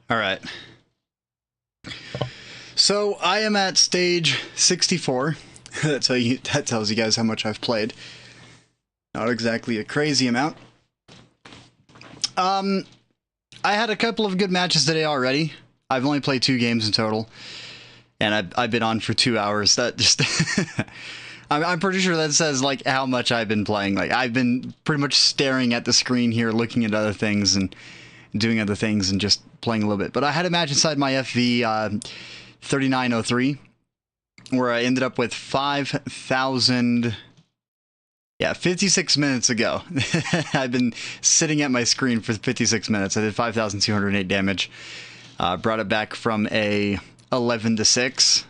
All right. So I am at stage 64. That tells you guys how much I've played. Not exactly a crazy amount. I had a couple of good matches today already. I've only played 2 games in total, and I've been on for 2 hours. That just I'm pretty sure that says like how much I've been playing. Like I've been pretty much staring at the screen here, looking at other things and doing other things and just playing a little bit. But I had a match inside my FV 3903 where I ended up with 5,000. Yeah, 56 minutes ago. I've been sitting at my screen for 56 minutes. I did 5,208 damage. Brought it back from a 11 to 6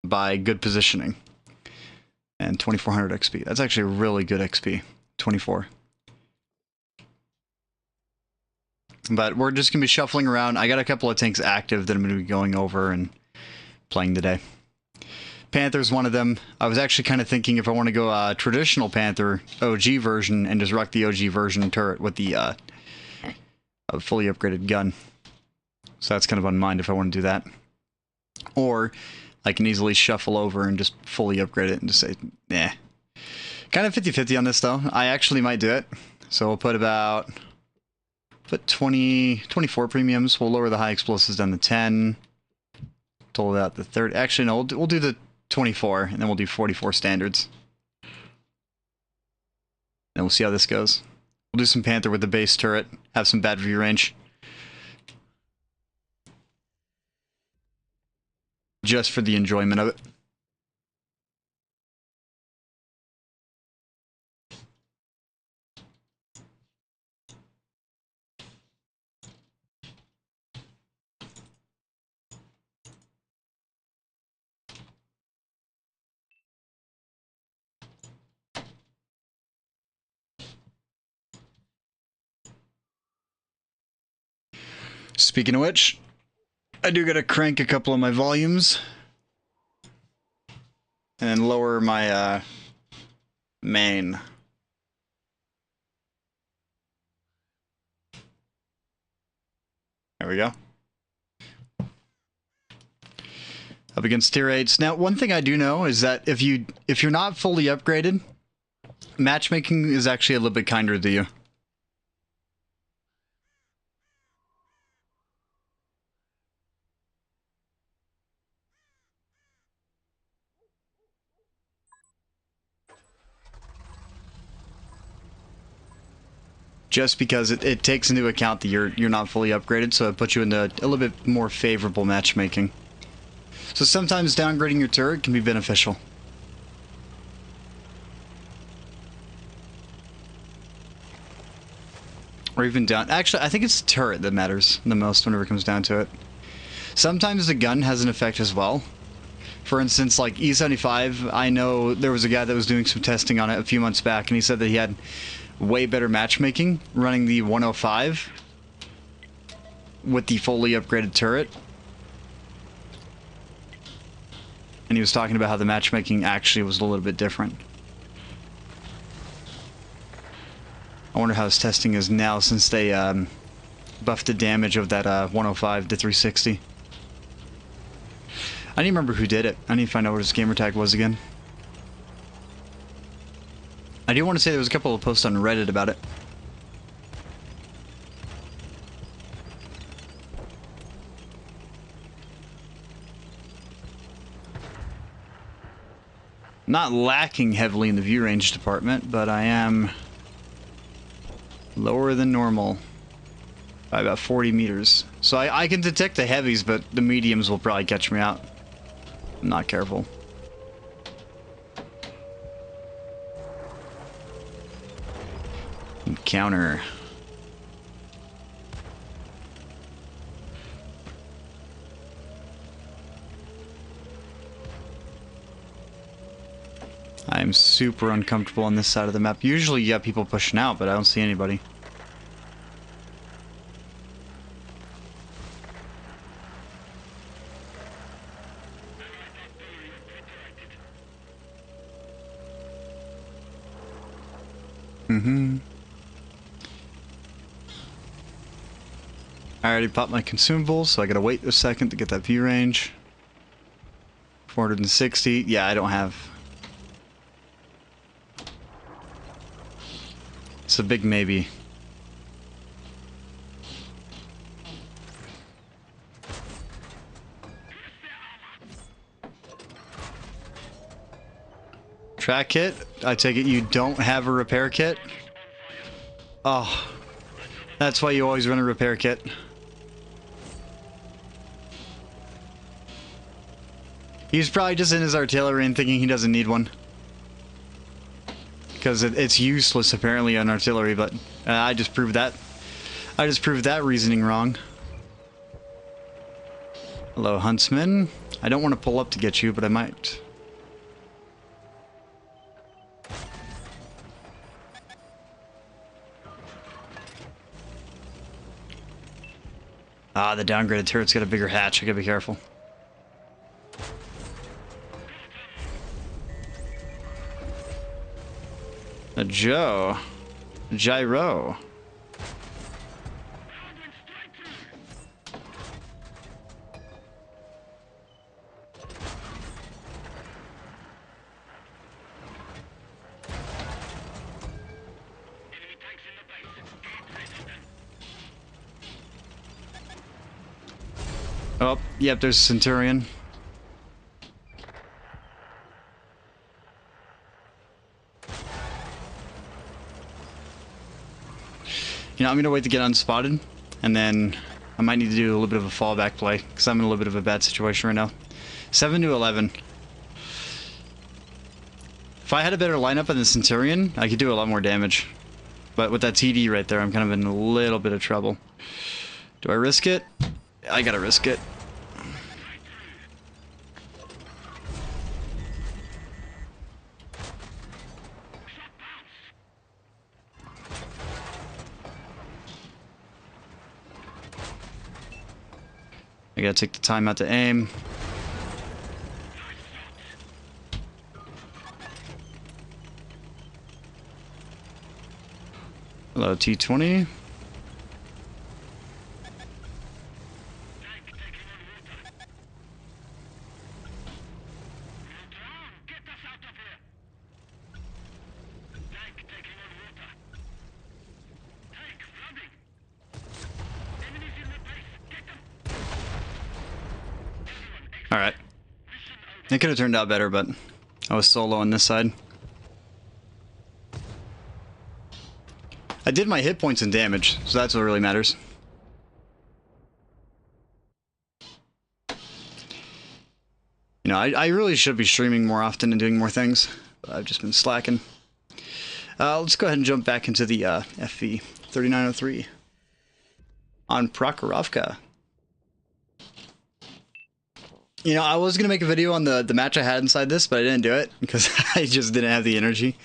by good positioning. And 2,400 XP. That's actually really good XP. 24. But we're just going to be shuffling around. I got a couple of tanks active that I'm going to be going over and playing today. Panther's one of them. I was actually kind of thinking if I want to go traditional Panther OG version and just rock the OG version turret with the fully upgraded gun. So that's kind of on mind if I want to do that. Or I can easily shuffle over and just fully upgrade it and just say, nah. Kind of 50-50 on this though. I actually might do it. So we'll put 24 premiums. We'll lower the high explosives down to 10. Total out the third. Actually, no, we'll do the 24, and then we'll do 44 standards. And we'll see how this goes. We'll do some Panther with the base turret, have some bad view range. Just for the enjoyment of it. Speaking of which, I do gotta crank a couple of my volumes. And then lower my main. There we go. Up against tier 8s. Now, one thing I do know is that if you're not fully upgraded, matchmaking is actually a little bit kinder to you. Just because it takes into account that you're not fully upgraded, so it puts you into a little bit more favorable matchmaking. So sometimes downgrading your turret can be beneficial. Or even down... Actually, I think it's the turret that matters the most whenever it comes down to it. Sometimes the gun has an effect as well. For instance, like E75, I know there was a guy that was doing some testing on it a few months back, and he said that he had way better matchmaking running the 105 with the fully upgraded turret. And he was talking about how the matchmaking actually was a little bit different. I wonder how his testing is now since they buffed the damage of that 105 to 360. I don't even remember who did it. I need to find out what his gamer tag was again. I do want to say there was a couple of posts on Reddit about it. Not lacking heavily in the view range department, but I am lower than normal by about 40 meters. So I can detect the heavies, but the mediums will probably catch me out. I'm not careful. Counter. I'm super uncomfortable on this side of the map. Usually you have people pushing out, but I don't see anybody. I already popped my consumables, so I gotta wait a second to get that view range. 460. Yeah, I don't have. It's a big maybe. Track kit? I take it you don't have a repair kit? Oh, that's why you always run a repair kit. He's probably just in his artillery and thinking he doesn't need one. Because it's useless apparently on artillery, but I just proved that. I just proved that reasoning wrong. Hello, Huntsman. I don't want to pull up to get you, but I might. Ah, the downgraded turret's got a bigger hatch. I gotta be careful. A Joe. Gyro. Oh, yep, there's a Centurion. You know, I'm gonna wait to get unspotted, and then I might need to do a little bit of a fallback play, because I'm in a little bit of a bad situation right now. 7 to 11. If I had a better lineup on the Centurion, I could do a lot more damage. But with that TD right there, I'm kind of in a little bit of trouble. Do I risk it? I gotta risk it. I gotta take the time out to aim. Hello, T-20. Alright. It could have turned out better, but I was solo on this side. I did my hit points and damage, so that's what really matters. You know, I really should be streaming more often and doing more things, but I've just been slacking. Let's go ahead and jump back into the FV 3903 on Prokhorovka. You know, I was going to make a video on the match I had inside this, but I didn't do it because I just didn't have the energy.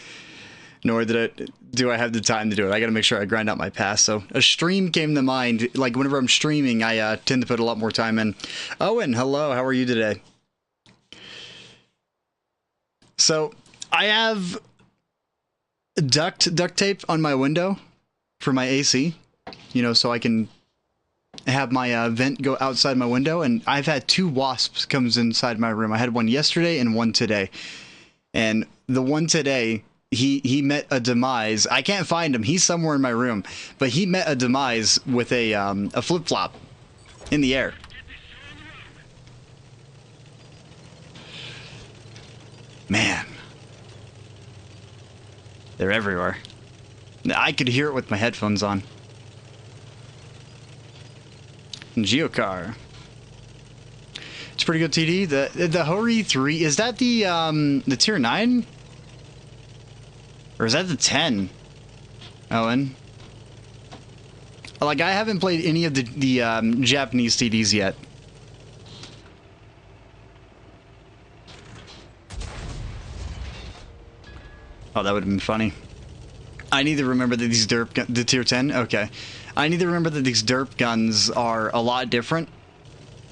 Nor do I have the time to do it. I got to make sure I grind out my pass. So a stream came to mind. Like whenever I'm streaming, I tend to put a lot more time in. Owen, hello. How are you today? So I have duct tape on my window for my AC. You know, so I can have my vent go outside my window, and I've had 2 wasps comes inside my room. I had one yesterday and one today, and the one today he met a demise. I can't find him. He's somewhere in my room, but he met a demise with a flip-flop in the air. Man, they're everywhere. I could hear it with my headphones on. Geocar. It's pretty good TD. The Hori 3, is that the tier 9? Or is that the 10? Owen? Like, I haven't played any of the Japanese TDs yet. Oh, that would have been funny. I need to remember that these the tier 10? Okay. I need to remember that these derp guns are a lot different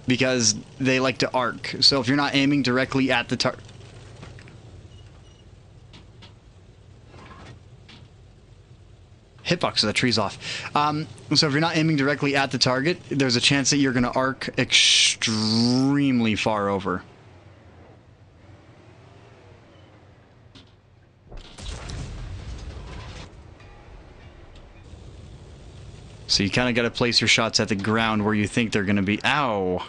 because they like to arc. So if you're not aiming directly at the target. hitbox, so the tree's off. So if you're not aiming directly at the target, there's a chance that you're going to arc extremely far over. So you kind of got to place your shots at the ground where you think they're going to be. Ow.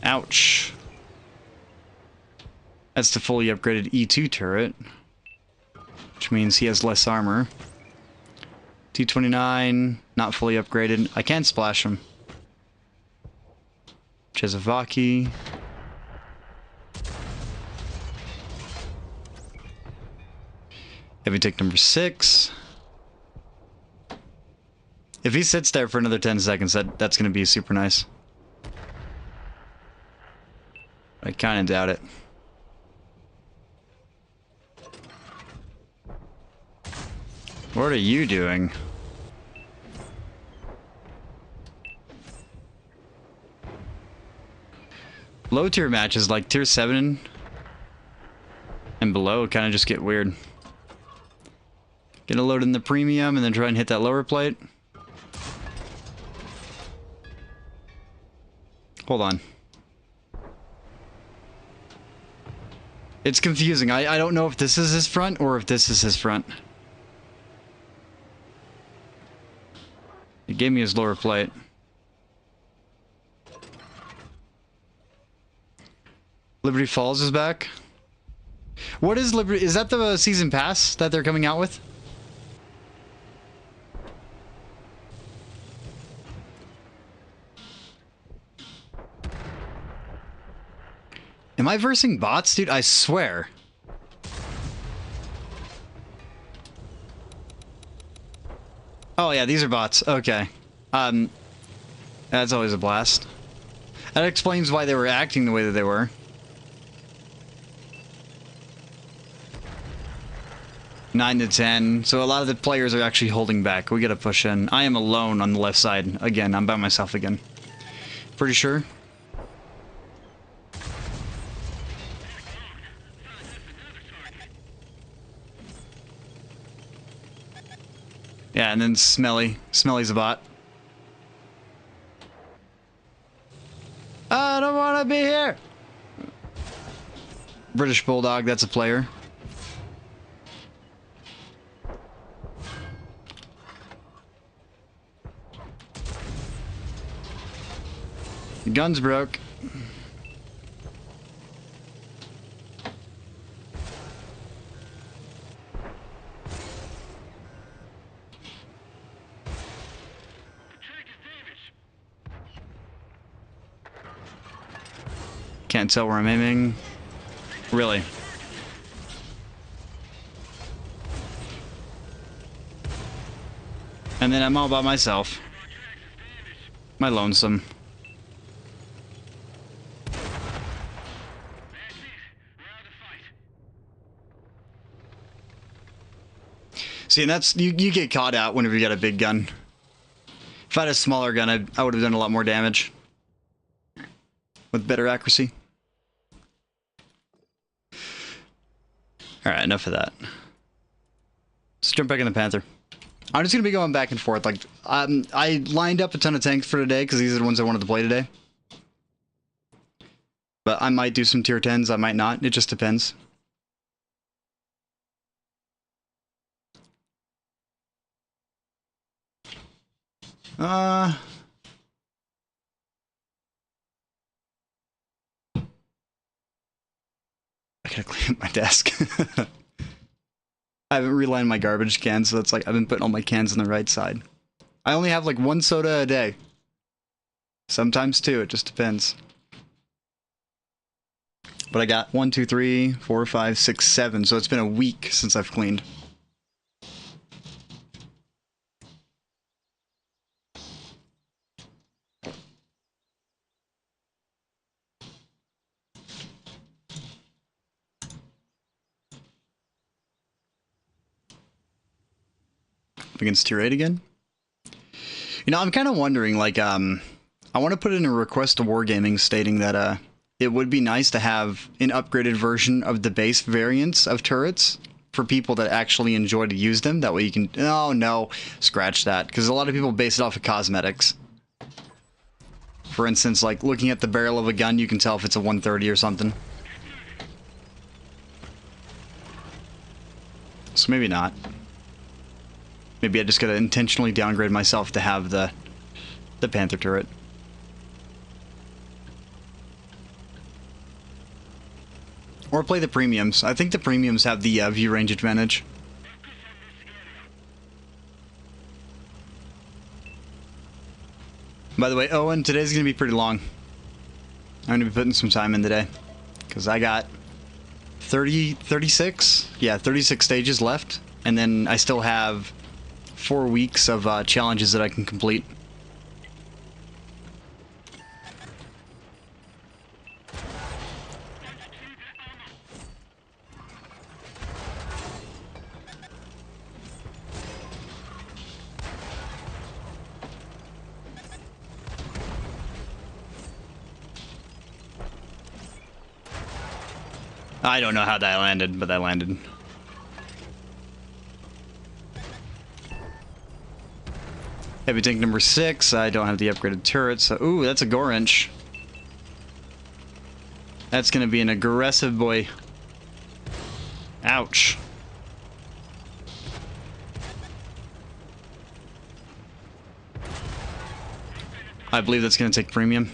Ouch. That's the fully upgraded E2 turret, which means he has less armor. T-29, not fully upgraded. I can splash him. Jezavaki. Heavy tick number 6. If he sits there for another 10 seconds, that's going to be super nice. I kind of doubt it. What are you doing? Low tier matches like tier 7 and below kind of just get weird. Get a load in the premium and then try and hit that lower plate. Hold on. It's confusing. I don't know if this is his front or if this is his front. He gave me his lower plate. Liberty Falls is back. What is Liberty? Is that the season pass that they're coming out with? Am I versing bots, dude? I swear. Oh yeah, these are bots. Okay. That's always a blast. That explains why they were acting the way that they were. Nine to 10. So a lot of the players are actually holding back. We gotta push in. I am alone on the left side. Again, I'm by myself again. Pretty sure. Yeah, and then Smelly. Smelly's a bot. I don't want to be here! British Bulldog, that's a player. The gun's broke. Can't tell where I'm aiming. Really. And then I'm all by myself. My lonesome. See, and that's you get caught out whenever you got a big gun. If I had a smaller gun, I would have done a lot more damage. With better accuracy. Alright, enough of that. Let's jump back in the Panther. I'm just going to be going back and forth. Like, I lined up a ton of tanks for today because these are the ones I wanted to play today. But I might do some tier 10s, I might not. It just depends. I gotta clean up my desk. I haven't relined my garbage cans, so it's like I've been putting all my cans on the right side. I only have like 1 soda a day. Sometimes 2, it just depends. But I got 1, 2, 3, 4, 5, 6, 7, so it's been a week since I've cleaned. Against tier 8 again? You know, I'm kind of wondering, like, I want to put in a request to Wargaming stating that, it would be nice to have an upgraded version of the base variants of turrets for people that actually enjoy to use them. That way you can... Oh, no. Scratch that. Because a lot of people base it off of cosmetics. For instance, like, looking at the barrel of a gun, you can tell if it's a 130 or something. So maybe not. Maybe I just gotta intentionally downgrade myself to have the Panther turret. Or play the premiums. I think the premiums have the view range advantage. By the way, Owen, today's going to be pretty long. I'm going to be putting some time in today. Because I got 36? Yeah, 36 stages left. And then I still have 4 weeks of challenges that I can complete. I don't know how that landed, but that landed. Heavy tank number 6. I don't have the upgraded turret, so... Ooh, that's a Gorench. That's gonna be an aggressive boy. Ouch. I believe that's gonna take premium.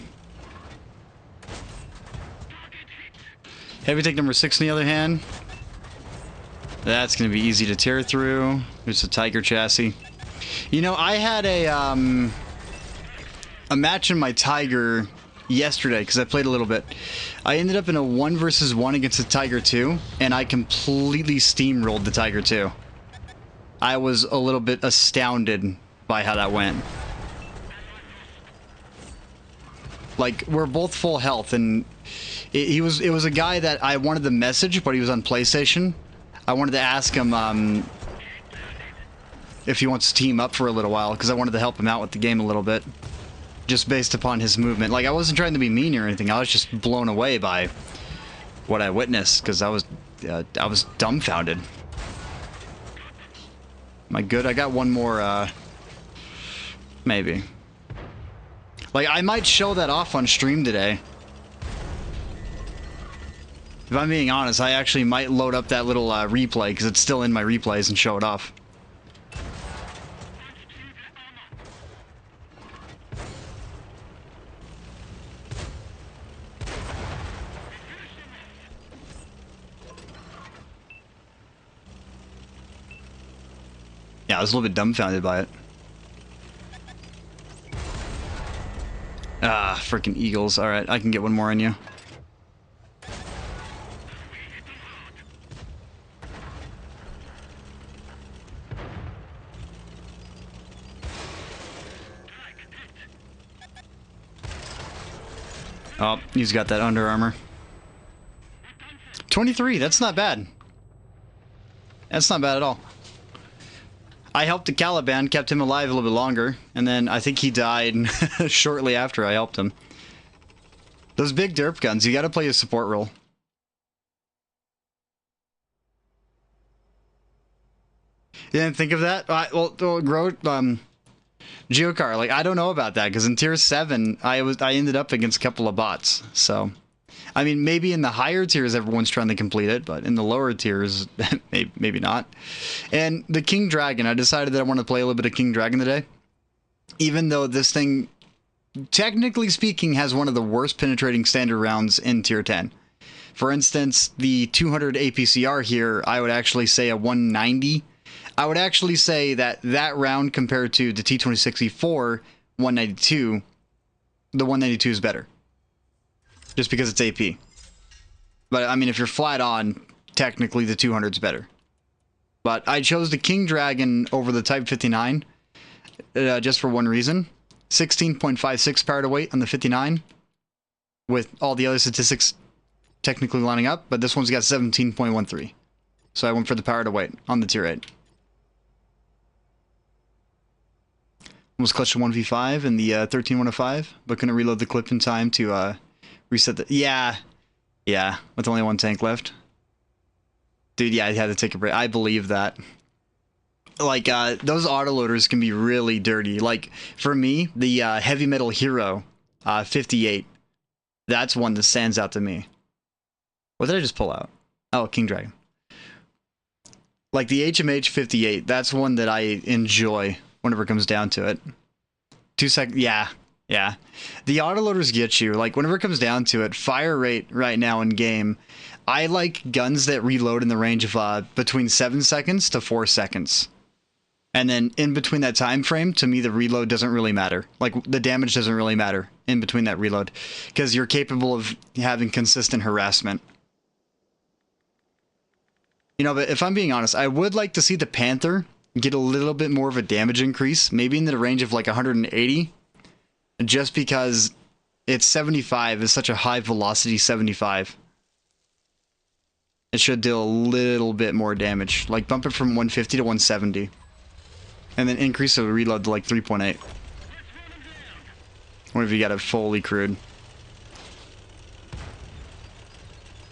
Heavy tank number 6 on the other hand. That's going to be easy to tear through. It's a Tiger chassis. You know, I had a match in my Tiger yesterday because I played a little bit. I ended up in a 1 versus 1 against the Tiger 2, and I completely steamrolled the Tiger 2. I was a little bit astounded by how that went. Like, we're both full health, and it was a guy that I wanted to message, but he was on PlayStation. I wanted to ask him if he wants to team up for a little while, because I wanted to help him out with the game a little bit, just based upon his movement. Like, I wasn't trying to be mean or anything. I was just blown away by what I witnessed, because I was dumbfounded. Am I good? I got one more, maybe. Like, I might show that off on stream today. If I'm being honest, I actually might load up that little replay, because it's still in my replays, and show it off. Yeah, I was a little bit dumbfounded by it. Ah, freaking Eagles. Alright, I can get one more on you. Oh, he's got that Under Armour. 23, that's not bad. That's not bad at all. I helped the Caliban, kept him alive a little bit longer, and then I think he died shortly after I helped him. Those big derp guns, you gotta play a support role. You didn't think of that? Geocar, like, I don't know about that, because in Tier 7, I ended up against a couple of bots, so... I mean, maybe in the higher tiers everyone's trying to complete it, but in the lower tiers, maybe not. And the King Dragon, I decided that I want to play a little bit of King Dragon today. Even though this thing, technically speaking, has one of the worst penetrating standard rounds in Tier 10. For instance, the 200 APCR here, I would actually say a 190. I would actually say that that round compared to the T26E4 192, the 192 is better. Just because it's AP. But, I mean, if you're flat on, technically the 200's better. But I chose the King Dragon over the Type 59, just for one reason. 16.56 power to weight on the 59, with all the other statistics technically lining up, but this one's got 17.13. So I went for the power to weight on the Tier 8. Almost clutched a 1v5 in the 13105, but couldn't reload the clip in time to... reset the... Yeah, with only one tank left. Dude, yeah, I had to take a break. I believe that. Like, those autoloaders can be really dirty. Like, for me, the Heavy Metal Hero 58, that's one that stands out to me. What did I just pull out? Oh, King Dragon. Like, the HMH 58, that's one that I enjoy whenever it comes down to it. 2 seconds, yeah. Yeah. The autoloaders get you. Like, whenever it comes down to it, fire rate right now in game, I like guns that reload in the range of between 7 seconds to 4 seconds. And then in between that time frame, to me, the reload doesn't really matter. Like, the damage doesn't really matter in between that reload, because you're capable of having consistent harassment. You know, but if I'm being honest, I would like to see the Panther get a little bit more of a damage increase, maybe in the range of like 180, just because it's 75 is such a high velocity 75. It should deal a little bit more damage, like bump it from 150 to 170. And then increase the reload to like 3.8. What if you got it fully crewed?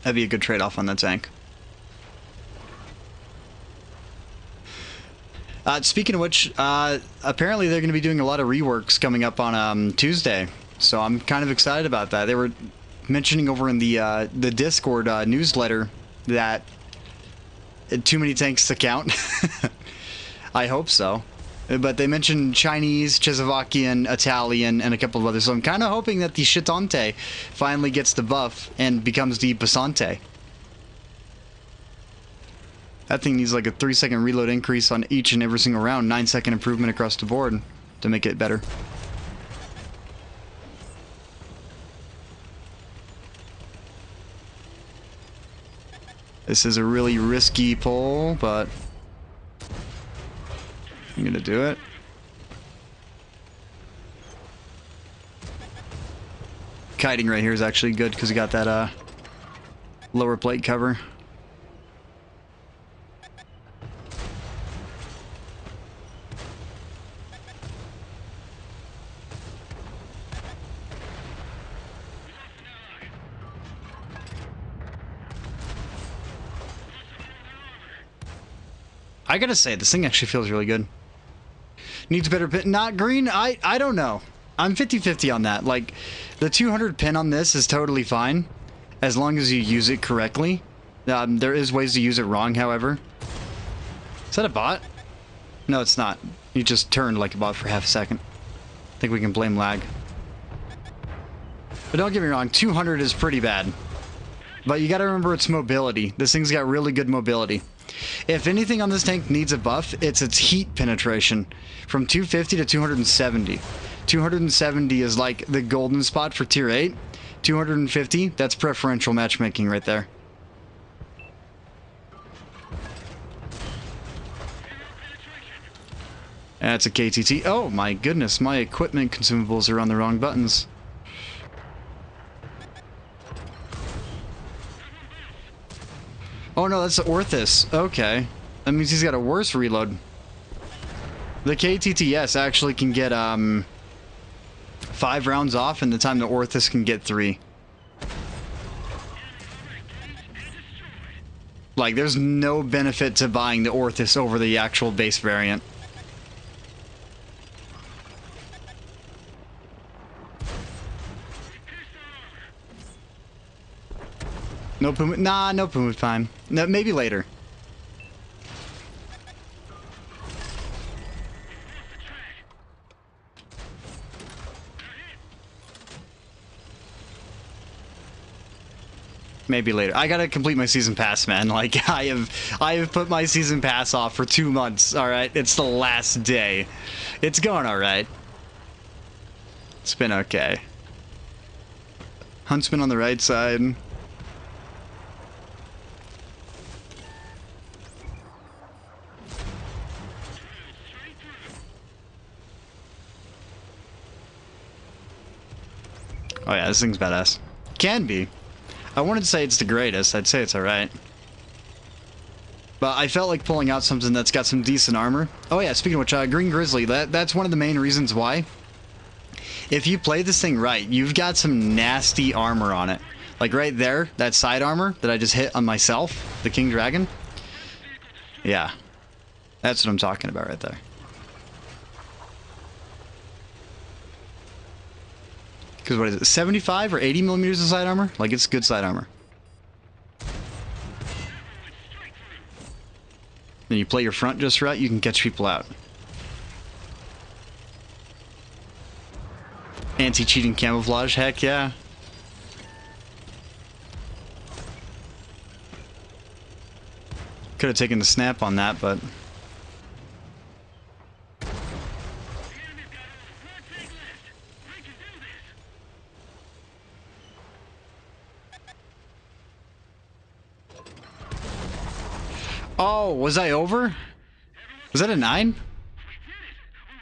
That'd be a good trade-off on that tank. Speaking of which, apparently they're going to be doing a lot of reworks coming up on Tuesday. So I'm kind of excited about that. They were mentioning over in the Discord newsletter that too many tanks to count. I hope so. But they mentioned Chinese, Czechoslovakian, Italian, and a couple of others. So I'm kind of hoping that the Shitante finally gets the buff and becomes the Basante. That thing needs like a 3-second reload increase on each and every single round, 9-second improvement across the board to make it better. This is a really risky pull, but I'm gonna do it. Kiting right here is actually good because we got that lower plate cover. I gotta say, this thing actually feels really good. Needs better pin. Not green? I don't know. I'm 50-50 on that. Like, the 200 pin on this is totally fine, as long as you use it correctly. There is ways to use it wrong, however. Is that a bot? No, it's not. You just turned like a bot for half a second. I think we can blame lag. But don't get me wrong, 200 is pretty bad. But you gotta remember its mobility. This thing's got really good mobility. If anything on this tank needs a buff, it's its heat penetration. From 250 to 270. 270 is like the golden spot for tier 8. 250, that's preferential matchmaking right there. That's a KTT. Oh my goodness, my equipment consumables are on the wrong buttons. Oh no, that's the Orthus. Okay. That means he's got a worse reload. The KTTS actually can get 5 rounds off in the time the Orthus can get 3. Like, there's no benefit to buying the Orthus over the actual base variant. No Puma. Nah, no Puma time. No, maybe later. Maybe later. I gotta complete my season pass, man. Like, I have put my season pass off for 2 months. All right, it's the last day. It's going all right. It's been okay. Huntsman on the right side. Oh yeah, this thing's badass. Can be. I wouldn't say it's the greatest. I'd say it's alright. But I felt like pulling out something that's got some decent armor. Oh yeah, speaking of which, Green Grizzly, that's one of the main reasons why. If you play this thing right, you've got some nasty armor on it. Like right there, that side armor that I just hit on myself, the King Dragon. Yeah. That's what I'm talking about right there. Because what is it, 75 or 80 millimeters of side armor? Like, it's good side armor. Then you play your front just right, you can catch people out. Anti-cheating camouflage, heck yeah. Could have taken the snap on that, but... Oh, was I over? Was that a 9?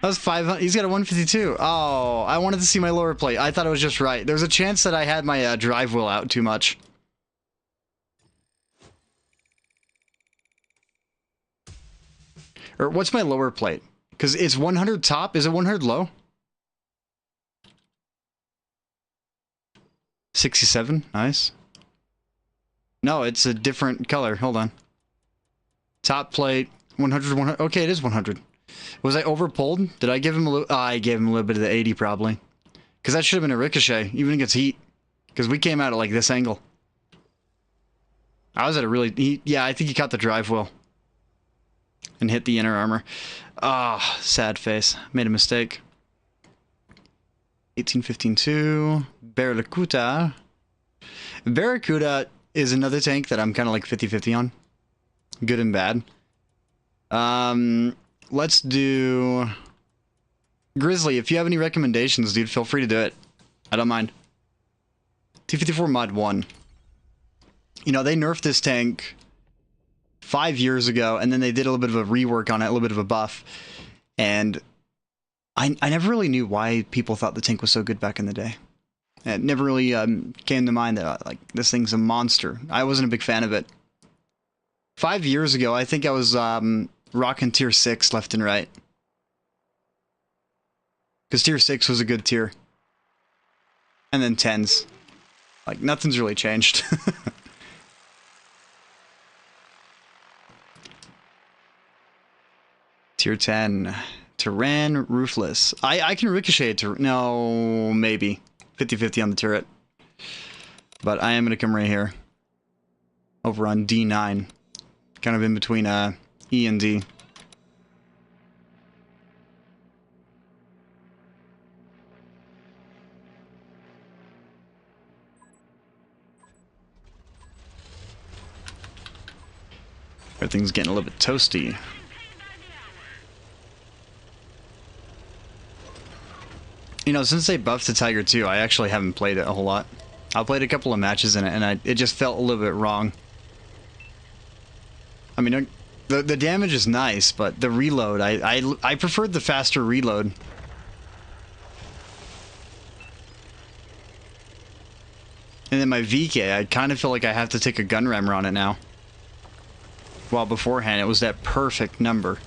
That was 500. He's got a 152. Oh, I wanted to see my lower plate. I thought it was just right. There's a chance that I had my drive wheel out too much. Or what's my lower plate? Because it's 100 top. Is it 100 low? 67. Nice. No, it's a different color. Hold on. Top plate. 100, 100. Okay, it is 100. Was I overpulled? Did I give him a little... I gave him a little bit of the 80, probably. Because that should have been a ricochet, even against heat. Because we came out at, like, this angle. I was at a really... yeah, I think he caught the drive wheel. And hit the inner armor. Ah, sad face. Made a mistake. 1815-2. Barracuda. Barracuda is another tank that I'm kind of like 50-50 on. Good and bad. Let's do... Grizzly, if you have any recommendations, dude, feel free to do it. I don't mind. T-54 Mod 1. You know, they nerfed this tank 5 years ago, and then they did a little bit of a rework on it, a little bit of a buff. And I never really knew why people thought the tank was so good back in the day. It never really came to mind that, like, this thing's a monster. I wasn't a big fan of it. 5 years ago, I think I was rocking tier 6 left and right. Because tier 6 was a good tier. And then 10s. Like, nothing's really changed. Tier 10. Terran Ruthless. I can ricochet it to... No, maybe. 50-50 on the turret. But I am going to come right here. Over on D9. Kind of in between E and D. Everything's getting a little bit toasty. You know, since they buffed the Tiger 2, I actually haven't played it a whole lot. I played a couple of matches in it, and it just felt a little bit wrong. I mean, the damage is nice, but the reload, I preferred the faster reload. And then my VK, I kind of feel like I have to take a gun rammer on it now. While beforehand, it was that perfect number.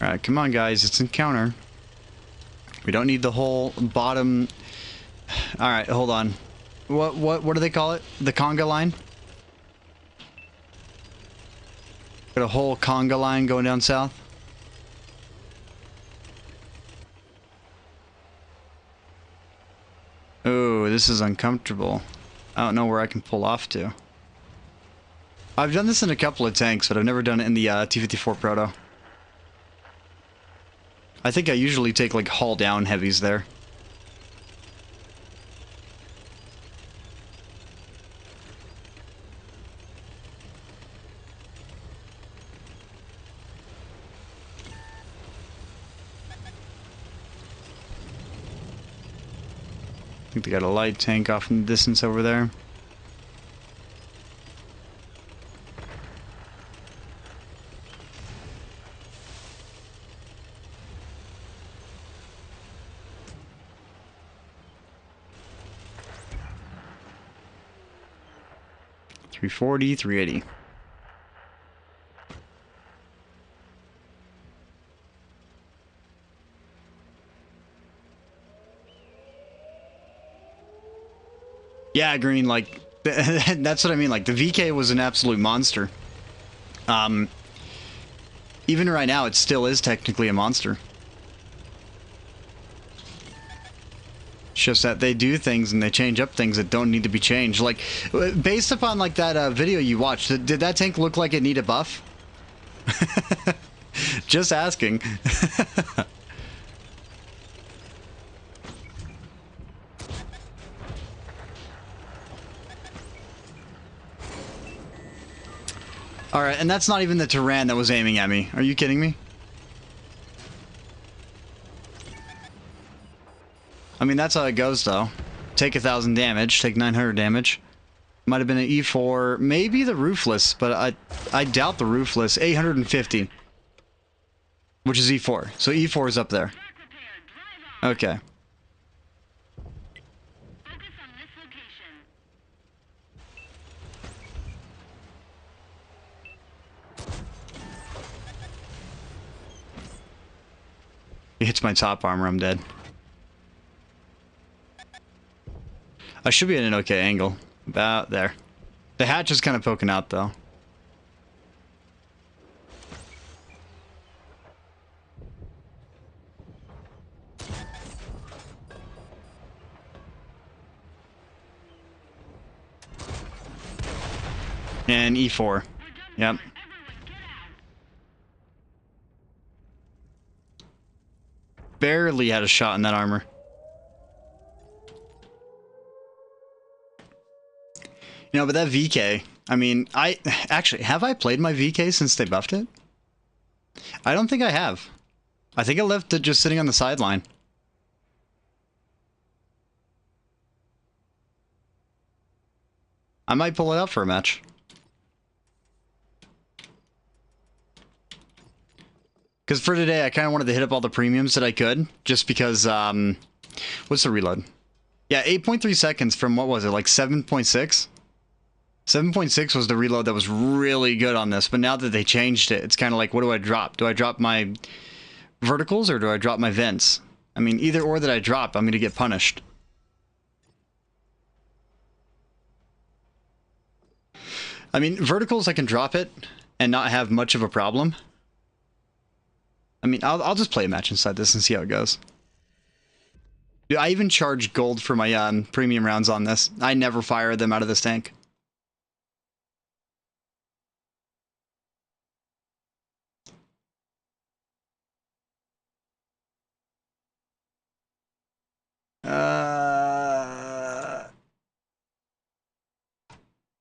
Alright, come on guys, it's encounter. We don't need the whole bottom... Alright, hold on. What do they call it? The conga line? Got a whole conga line going down south. Oh, this is uncomfortable. I don't know where I can pull off to. I've done this in a couple of tanks, but I've never done it in the T-54 Proto. I think I usually take, like, haul down heavies there. I think they got a light tank off in the distance over there. .340, 380. Yeah, Green, like, That's what I mean. Like, the VK was an absolute monster. Even right now, it still is technically a monster. It's just that they do things and they change up things that don't need to be changed. Like, based upon, like, that video you watched, did that tank look like it need a buff? Just asking. Alright, and that's not even the Tyrant that was aiming at me. Are you kidding me? I mean, that's how it goes, though. Take 1,000 damage, take 900 damage. Might have been an E4, maybe the Roofless, but I doubt the Roofless. 850. Which is E4. So E4 is up there. Okay. He hits my top armor, I'm dead. I should be at an okay angle. About there. The hatch is kind of poking out, though. And E4. Yep. Barely had a shot in that armor. You know, but that VK, I mean, actually, have I played my VK since they buffed it? I don't think I have. I think I left it just sitting on the sideline. I might pull it out for a match. Because for today, I kind of wanted to hit up all the premiums that I could, just because, what's the reload? Yeah, 8.3 seconds from, what was it, like 7.6? 7.6 was the reload that was really good on this, but now that they changed it, it's kind of like, what do I drop? Do I drop my verticals or do I drop my vents? I mean, either or that I drop, I'm going to get punished. I mean, verticals, I can drop it and not have much of a problem. I mean, I'll just play a match inside this and see how it goes. Dude, I even charge gold for my premium rounds on this. I never fire them out of this tank.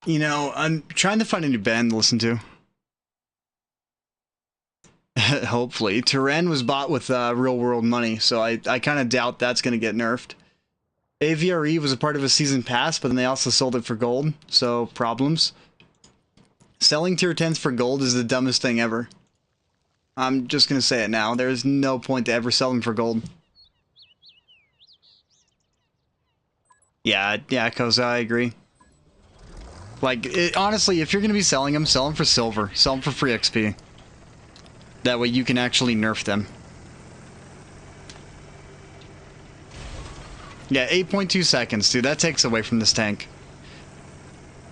You know, I'm trying to find a new band to listen to. Hopefully. Tyrann was bought with real world money, so I kind of doubt that's going to get nerfed. AVRE was a part of a season pass, but then they also sold it for gold, so problems. Selling tier 10s for gold is the dumbest thing ever. I'm just going to say it now. There's no point to ever sell them for gold. Yeah, Koza, I agree. Like, honestly, if you're going to be selling them, sell them for silver. Sell them for free XP. That way you can actually nerf them. Yeah, 8.2 seconds, dude. That takes away from this tank.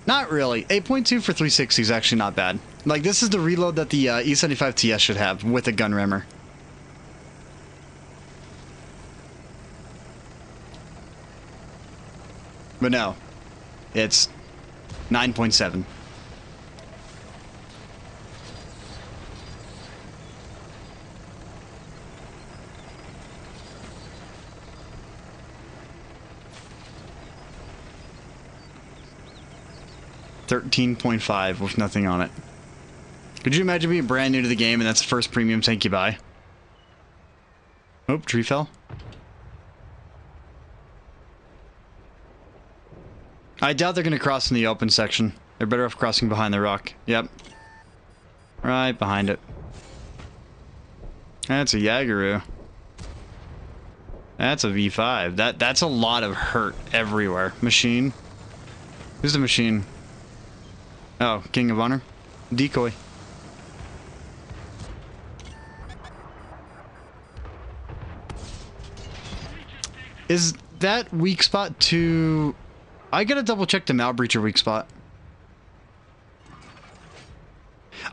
Not really. 8.2 for 360 is actually not bad. Like, this is the reload that the E75 TS should have with a gun rammer. But no. It's 9.7. $13.5 with nothing on it. Could you imagine being brand new to the game and that's the first premium tank you buy? Oh, tree fell. I doubt they're going to cross in the open section. They're better off crossing behind the rock. Yep. Right behind it. That's a Yaguru. That's a V5. That's a lot of hurt everywhere. Machine. Who's the machine? Oh, King of Honor. Decoy. Is that weak spot to... I gotta double check the Malbreacher weak spot.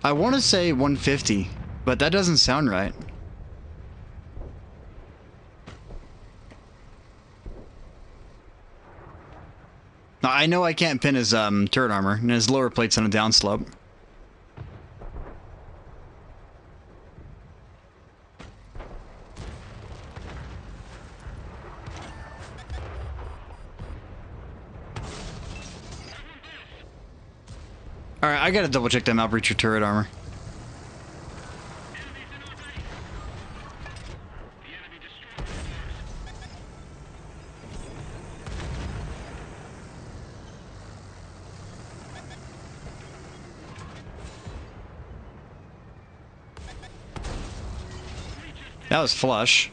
I want to say 150, but that doesn't sound right. Now, I know I can't pin his turret armor and his lower plates on a downslope. Alright, I gotta double check that Malbreacher turret armor. That was flush.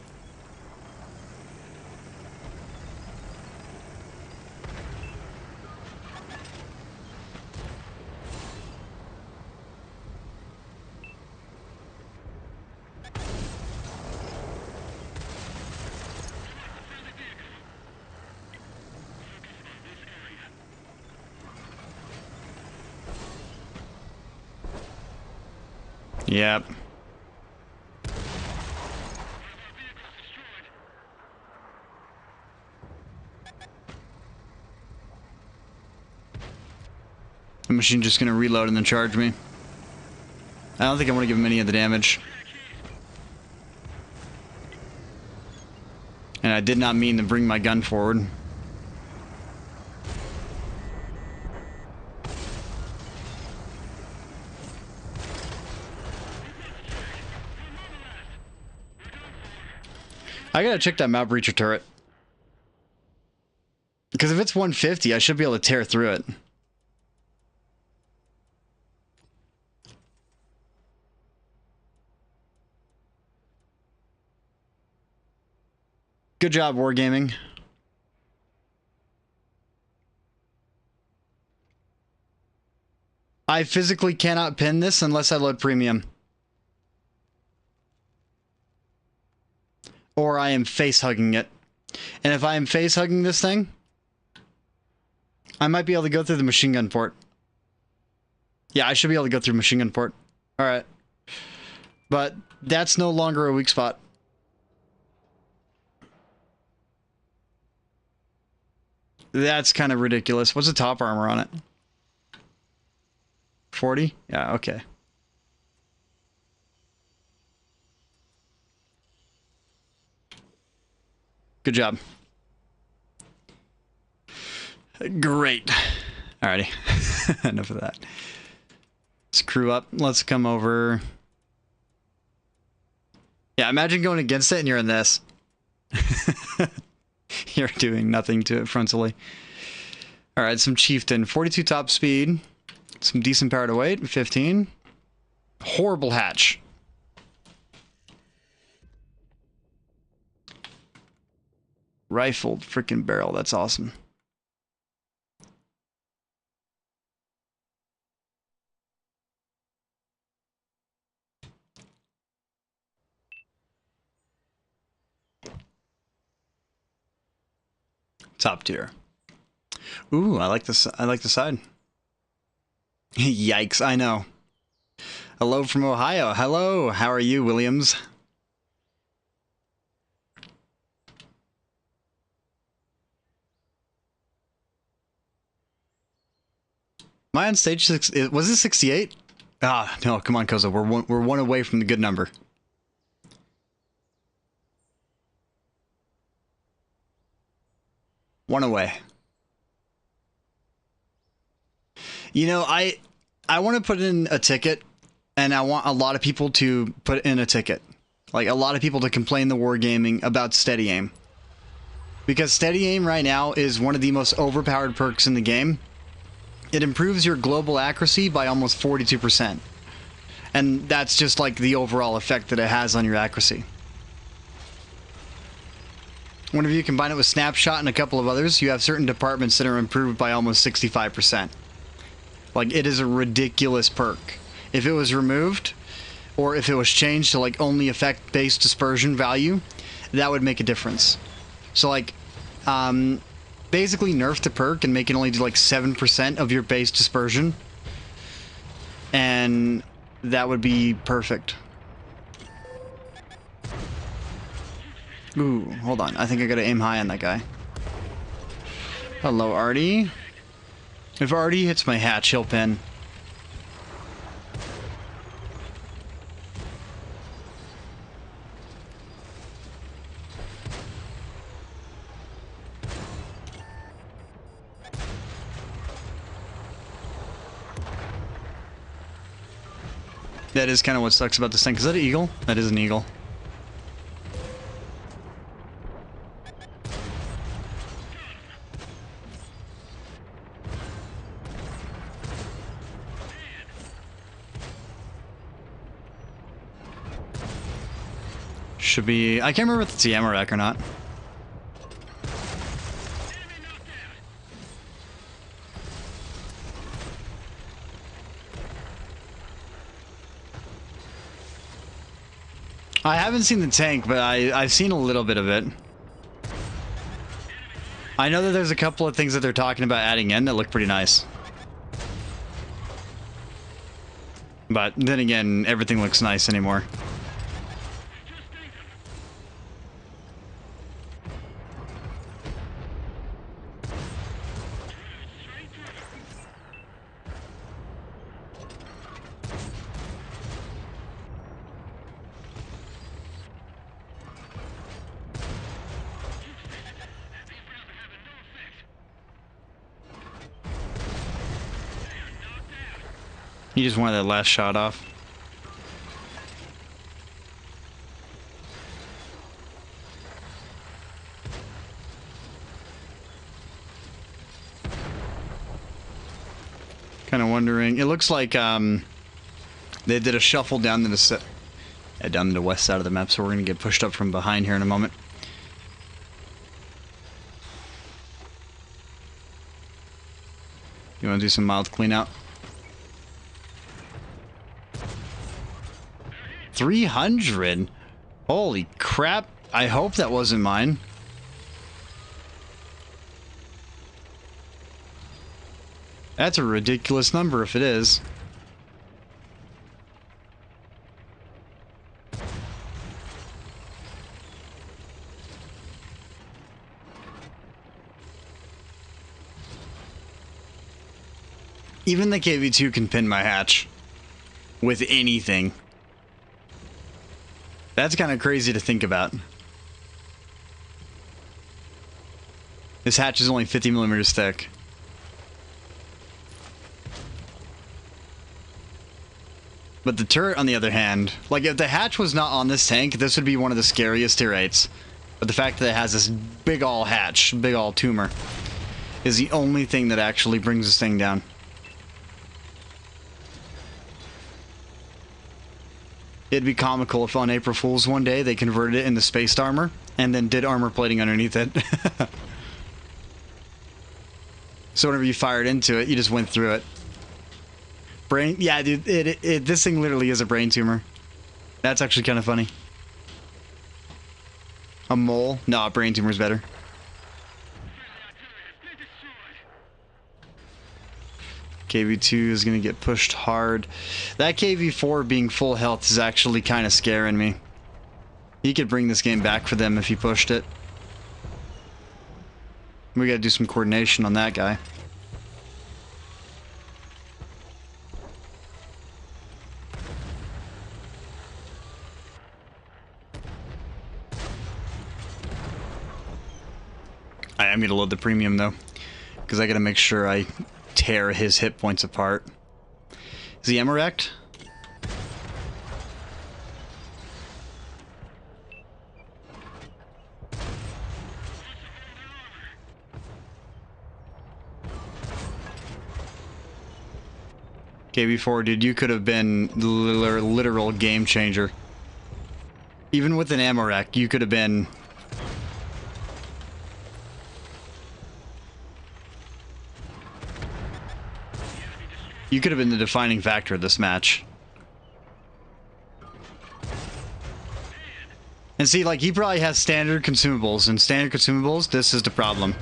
Yep. The machine just gonna reload and then charge me. I don't think I want to give him any of the damage. And I did not mean to bring my gun forward. I gotta check that Malbreacher turret. Because if it's 150, I should be able to tear through it. Good job, Wargaming. I physically cannot pin this unless I load premium. Or I am face-hugging it. And if I am face-hugging this thing, I might be able to go through the machine gun port. Yeah, I should be able to go through machine gun port. Alright. But that's no longer a weak spot. That's kind of ridiculous. What's the top armor on it? 40? Yeah, okay. Good job. Great. Alrighty. Enough of that. Let's crew up. Let's come over. Yeah, imagine going against it and you're in this. You're doing nothing to it frontally. Alright, some Chieftain. 42 top speed. Some decent power to weight. 15. Horrible hatch. Rifled freaking barrel. That's awesome. Top tier. Ooh, I like this. I like the side. Yikes, I know. Hello from Ohio. Hello, how are you, Williams? Am I on stage 6? Was it 68? Ah, no, come on, Koza. We're one away from the good number. One away. You know, I want to put in a ticket, and I want a lot of people to put in a ticket. Like, a lot of people to complain the Wargaming about steady aim. Because steady aim right now is one of the most overpowered perks in the game. It improves your global accuracy by almost 42%. And that's just like the overall effect that it has on your accuracy. Whenever you combine it with Snapshot and a couple of others, you have certain departments that are improved by almost 65%. Like, it is a ridiculous perk. If it was removed, or if it was changed to like only effect-based dispersion value, that would make a difference. So like, basically nerf the perk and make it only do like 7% of your base dispersion. And that would be perfect. Ooh, hold on. I think I gotta aim high on that guy. Hello, Artie. If Artie hits my hatch, he'll pin. That is kind of what sucks about this thing. Is that an eagle? That is an eagle. Should be... I can't remember if it's the Amarak or not. I haven't seen the tank, but I've seen a little bit of it. I know that there's a couple of things that they're talking about adding in that look pretty nice. But then again, everything looks nice anymore. He just wanted that last shot off. Kind of wondering. It looks like they did a shuffle down to the down to the west side of the map, so we're gonna get pushed up from behind here in a moment. You want to do some mild clean out? 300? Holy crap. I hope that wasn't mine. That's a ridiculous number if it is. Even the KV-2 can pin my hatch with anything. That's kind of crazy to think about. This hatch is only 50 millimeters thick. But the turret, on the other hand, like if the hatch was not on this tank, this would be one of the scariest tier 8s. But the fact that it has this big ol' hatch, big ol' tumor, is the only thing that actually brings this thing down. It'd be comical if on April Fool's one day they converted it into spaced armor and then did armor plating underneath it. So whenever you fired into it, you just went through it. Brain, yeah, dude, this thing literally is a brain tumor. That's actually kind of funny. A mole? No, a brain tumor's better. KV-2 is going to get pushed hard. That KV-4 being full health is actually kind of scaring me. He could bring this game back for them if he pushed it. We got to do some coordination on that guy. I'm going to load the premium though, because I got to make sure I tear his hit points apart. Is he Emerect? KV-4, dude, you could have been the literal game changer. Even with an Amarek, you could have been... You could have been the defining factor of this match. And see, like, he probably has standard consumables, and standard consumables, this is the problem.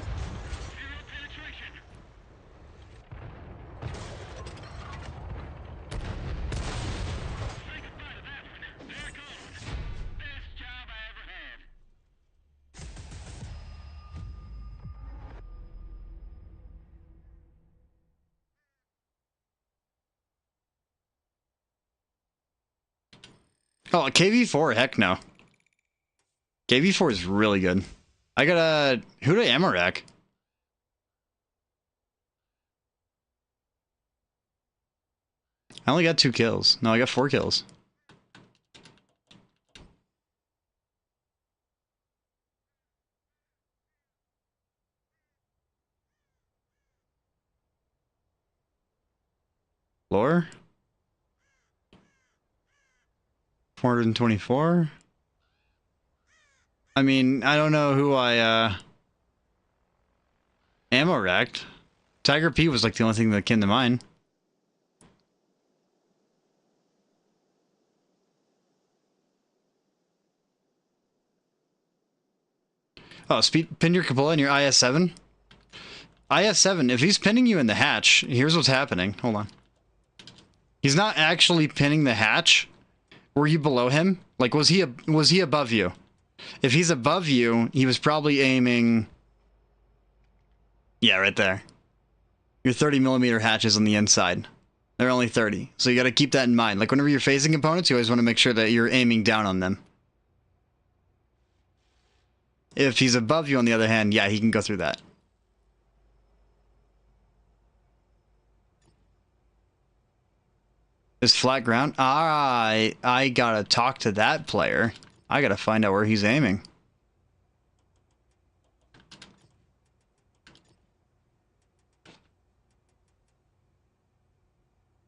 Oh, KV4, heck no. KV4 is really good. I got a Huda ammo rack. I only got 2 kills. No, I got 4 kills. Lore? 424? I mean, I don't know who I, ammo racked. Tiger P was like the only thing that came to mind. Oh, pin your cupola in your IS-7? IS-7, if he's pinning you in the hatch, here's what's happening. Hold on. He's not actually pinning the hatch. Were you below him? Like, was he above you? If he's above you, he was probably aiming... Yeah, right there. Your 30mm hatch is on the inside. They're only 30, so you gotta keep that in mind. Like, whenever you're facing opponents, you always want to make sure that you're aiming down on them. If he's above you, on the other hand, yeah, he can go through that. Is flat ground? I gotta talk to that player. I gotta find out where he's aiming.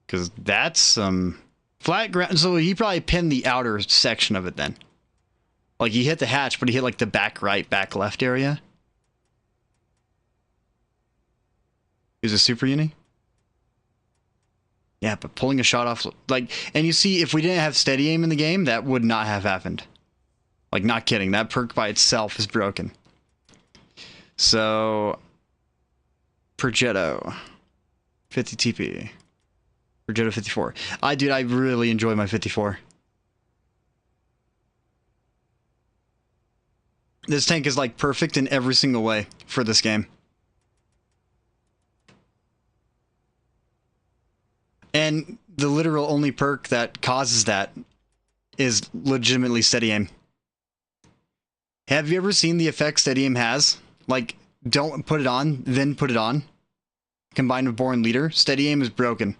Because that's some flat ground. So he probably pinned the outer section of it then. Like, he hit the hatch, but he hit, like, the back right, back left area. He was a super uni? Yeah, but pulling a shot off, like, and you see, if we didn't have steady aim in the game, that would not have happened. Like, not kidding. That perk by itself is broken. So, Progetto. 50 TP. Progetto 54. Dude, I really enjoy my 54. This tank is, like, perfect in every single way for this game. And the literal only perk that causes that is legitimately steady aim. Have you ever seen the effect steady aim has? Like, don't put it on, then put it on. Combined with Born Leader, steady aim is broken.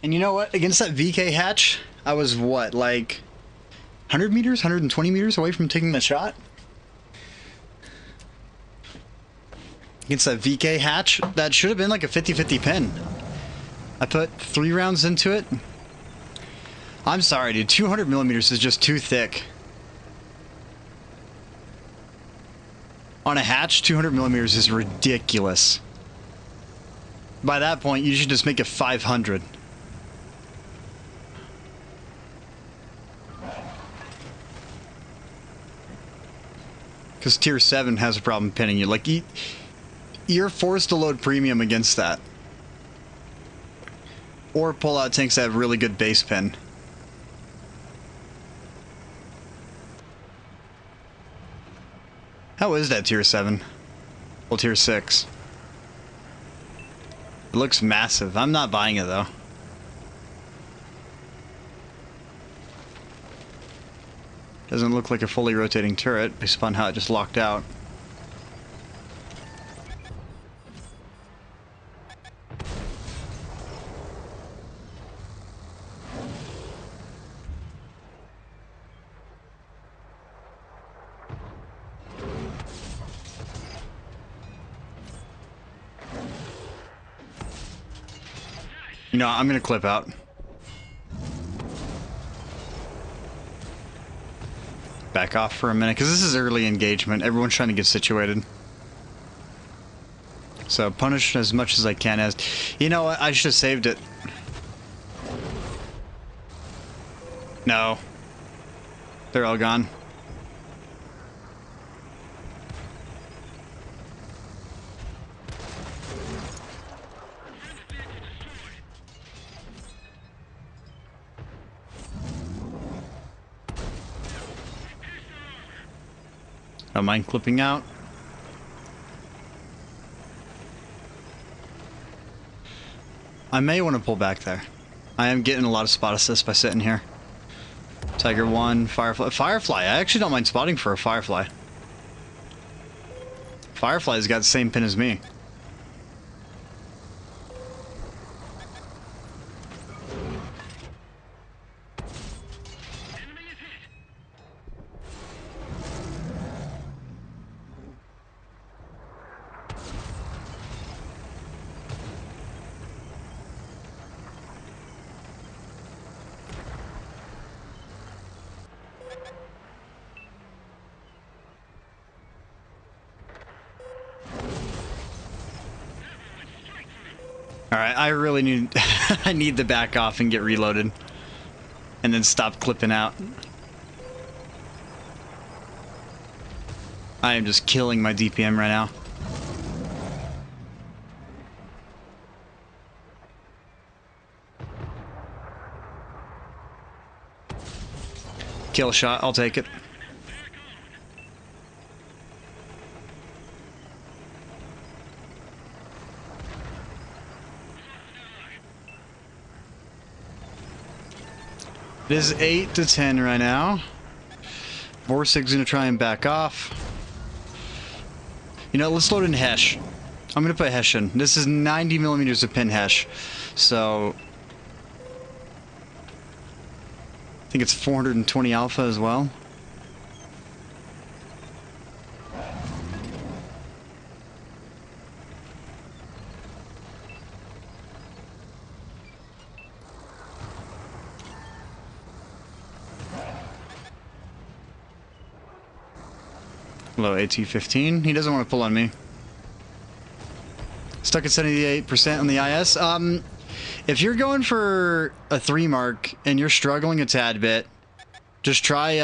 And you know what? Against that VK hatch, I was what, like 100 meters, 120 meters away from taking the shot? Against that VK hatch, that should have been like a 50-50 pin. I put 3 rounds into it. I'm sorry, dude. 200 millimeters is just too thick. On a hatch, 200 millimeters is ridiculous. By that point, you should just make it 500. Because tier 7 has a problem pinning you. Like, you're forced to load premium against that. Or pull out tanks that have really good base pin. How is that tier 7? Well, tier 6. It looks massive. I'm not buying it, though. Doesn't look like a fully rotating turret, based upon how it just locked out. You know, I'm gonna clip out. Back off for a minute, because this is early engagement. Everyone's trying to get situated. So punish as much as I can as... You know what? I should have saved it. No. They're all gone. Don't mind clipping out. I may want to pull back there. I am getting a lot of spot assists by sitting here. Tiger 1, Firefly. Firefly, I actually don't mind spotting for a Firefly. Firefly's got the same pin as me. Alright, I really need... I need to back off and get reloaded. And then stop clipping out. I am just killing my DPM right now. Kill shot, I'll take it. It is 8 to 10 right now. Vorsig's gonna try and back off. You know, let's load in Hesh. I'm gonna put Hesh in. This is 90 millimeters of pin Hesh. So... I think it's 420 alpha as well. Low AT-15. He doesn't want to pull on me. Stuck at 78% on the IS. If you're going for a 3 mark and you're struggling a tad bit, just try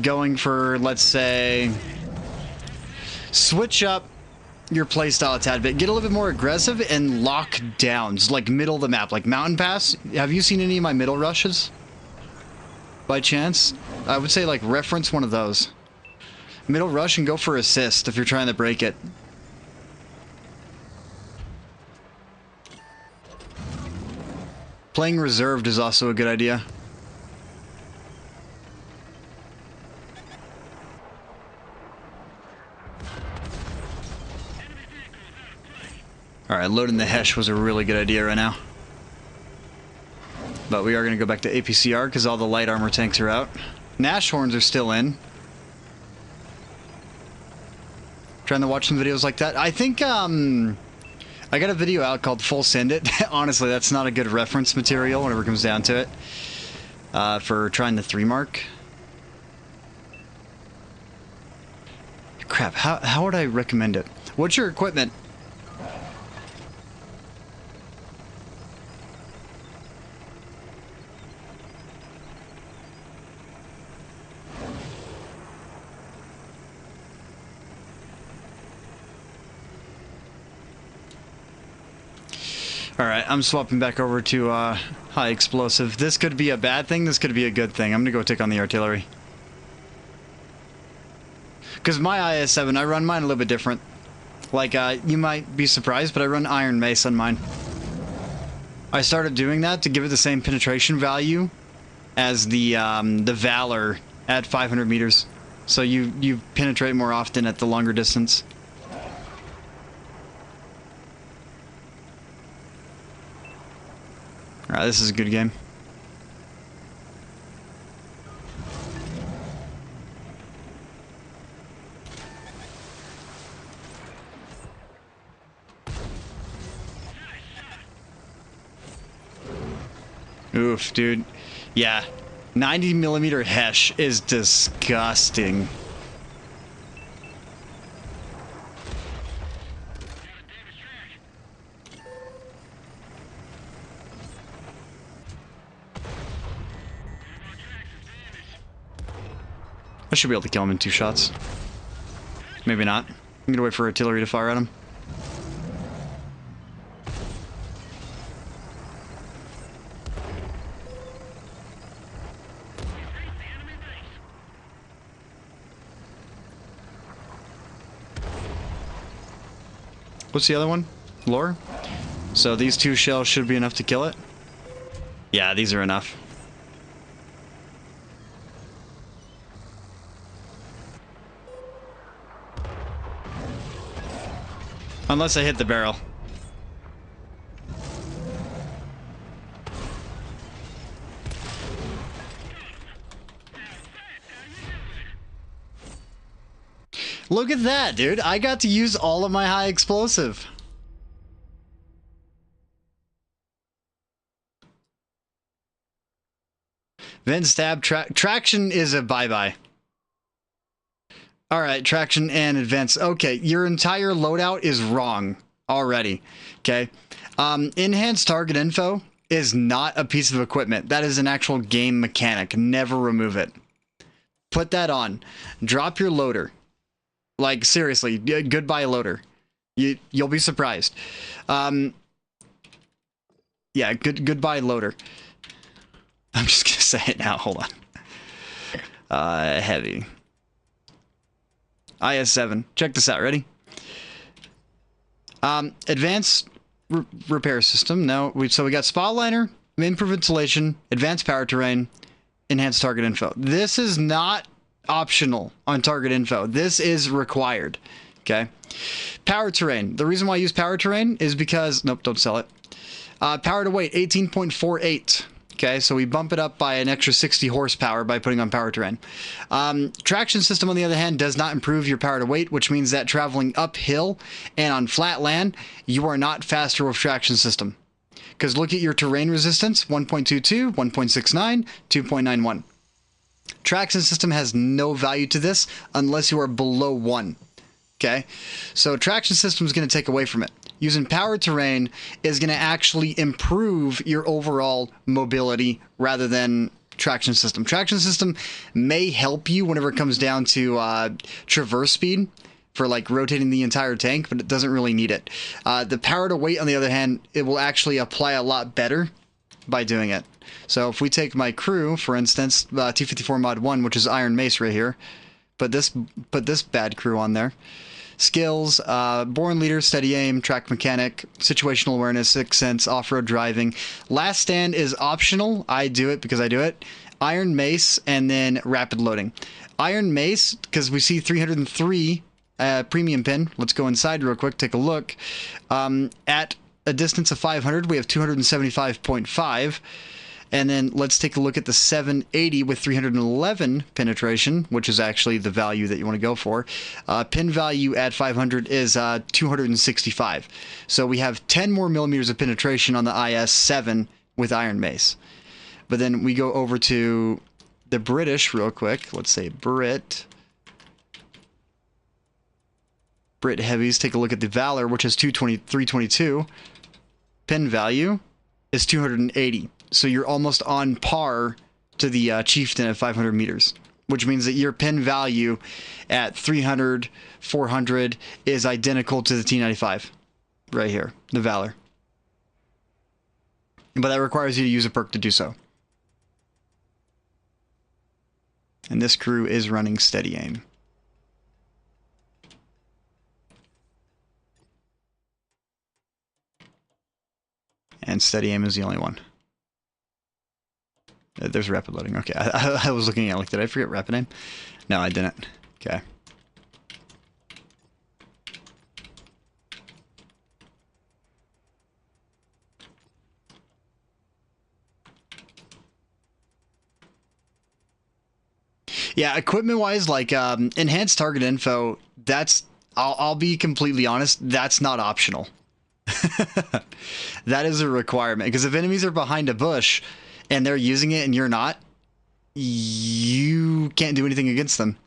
going for, let's say, switch up your playstyle a tad bit. Get a little bit more aggressive and lock downs, like middle of the map, like Mountain Pass. Have you seen any of my middle rushes? By chance? I would say, like, reference one of those. Middle rush and go for assist if you're trying to break it. Playing reserved is also a good idea. Alright, loading the Hesh was a really good idea right now. But we are going to go back to APCR because all the light armor tanks are out. Nash horns are still in. Trying to watch some videos like that. I think, I got a video out called Full Send It. Honestly, that's not a good reference material whenever it comes down to it. For trying the 3 mark. Crap, how would I recommend it? What's your equipment? Alright, I'm swapping back over to high explosive. This could be a bad thing, this could be a good thing. I'm gonna go take on the artillery. Because my IS-7, I run mine a little bit different. Like, you might be surprised, but I run Iron Mace on mine. I started doing that to give it the same penetration value as the Valor at 500 meters. So you penetrate more often at the longer distance. Alright, this is a good game. Oof, dude. Yeah. 90 millimeter Hesh is disgusting. I should be able to kill him in 2 shots. Maybe not. I'm gonna wait for artillery to fire at him. What's the other one? Lore? So these 2 shells should be enough to kill it? Yeah, these are enough. Unless I hit the barrel. Look at that, dude. I got to use all of my high explosive. Vent stab traction is a bye-bye. Alright, traction and advance. Okay, your entire loadout is wrong already. Okay. Enhanced target info is not a piece of equipment. That is an actual game mechanic. Never remove it. Put that on. Drop your loader. Like, seriously, goodbye loader. You'll be surprised. Yeah, goodbye loader. I'm just gonna say it now, hold on. Heavy. IS-7. Check this out, ready? Advanced repair system. No, so we got spotliner, improved insulation, advanced power terrain, enhanced target info. This is not optional on target info. This is required. Okay. Power terrain. The reason why I use power terrain is because nope, don't sell it. Power to weight 18.48. Okay, so we bump it up by an extra 60 horsepower by putting on power terrain. Traction system, on the other hand, does not improve your power to weight, which means that traveling uphill and on flat land, you are not faster with traction system. Because look at your terrain resistance, 1.22, 1.69, 2.91. Traction system has no value to this unless you are below 1. Okay, so traction system is going to take away from it. Using power terrain is going to actually improve your overall mobility rather than traction system. Traction system may help you whenever it comes down to traverse speed for like rotating the entire tank, but it doesn't really need it. The power to weight, on the other hand, it will actually apply a lot better by doing it. So if we take my crew, for instance, T-54 Mod 1, which is Iron Mace right here, put this bad crew on there. Skills, Born Leader, Steady Aim, Track Mechanic, Situational Awareness, Sixth Sense, Off-Road Driving. Last Stand is optional. I do it because I do it. Iron Mace, and then Rapid Loading. Iron Mace, because we see 303 premium pin. Let's go inside real quick, take a look. At a distance of 500, we have 275.5. And then let's take a look at the 780 with 311 penetration, which is actually the value that you want to go for. Pin value at 500 is 265. So we have 10 more millimeters of penetration on the IS-7 with Iron Mace. But then we go over to the British real quick. Let's say Brit Heavies. Take a look at the Valor, which is 322. Pin value is 280. So you're almost on par to the Chieftain at 500 meters, which means that your pin value at 300, 400 is identical to the T95 right here, the Valor. But that requires you to use a perk to do so. And this crew is running Steady Aim. And Steady Aim is the only one. There's rapid loading. Okay, I was looking at like, did I forget rapid aim? No, I didn't. Okay. Yeah, equipment-wise, like enhanced target info, that's I'll be completely honest, that's not optional. That is a requirement, because if enemies are behind a bush and they're using it and you're not, you can't do anything against them.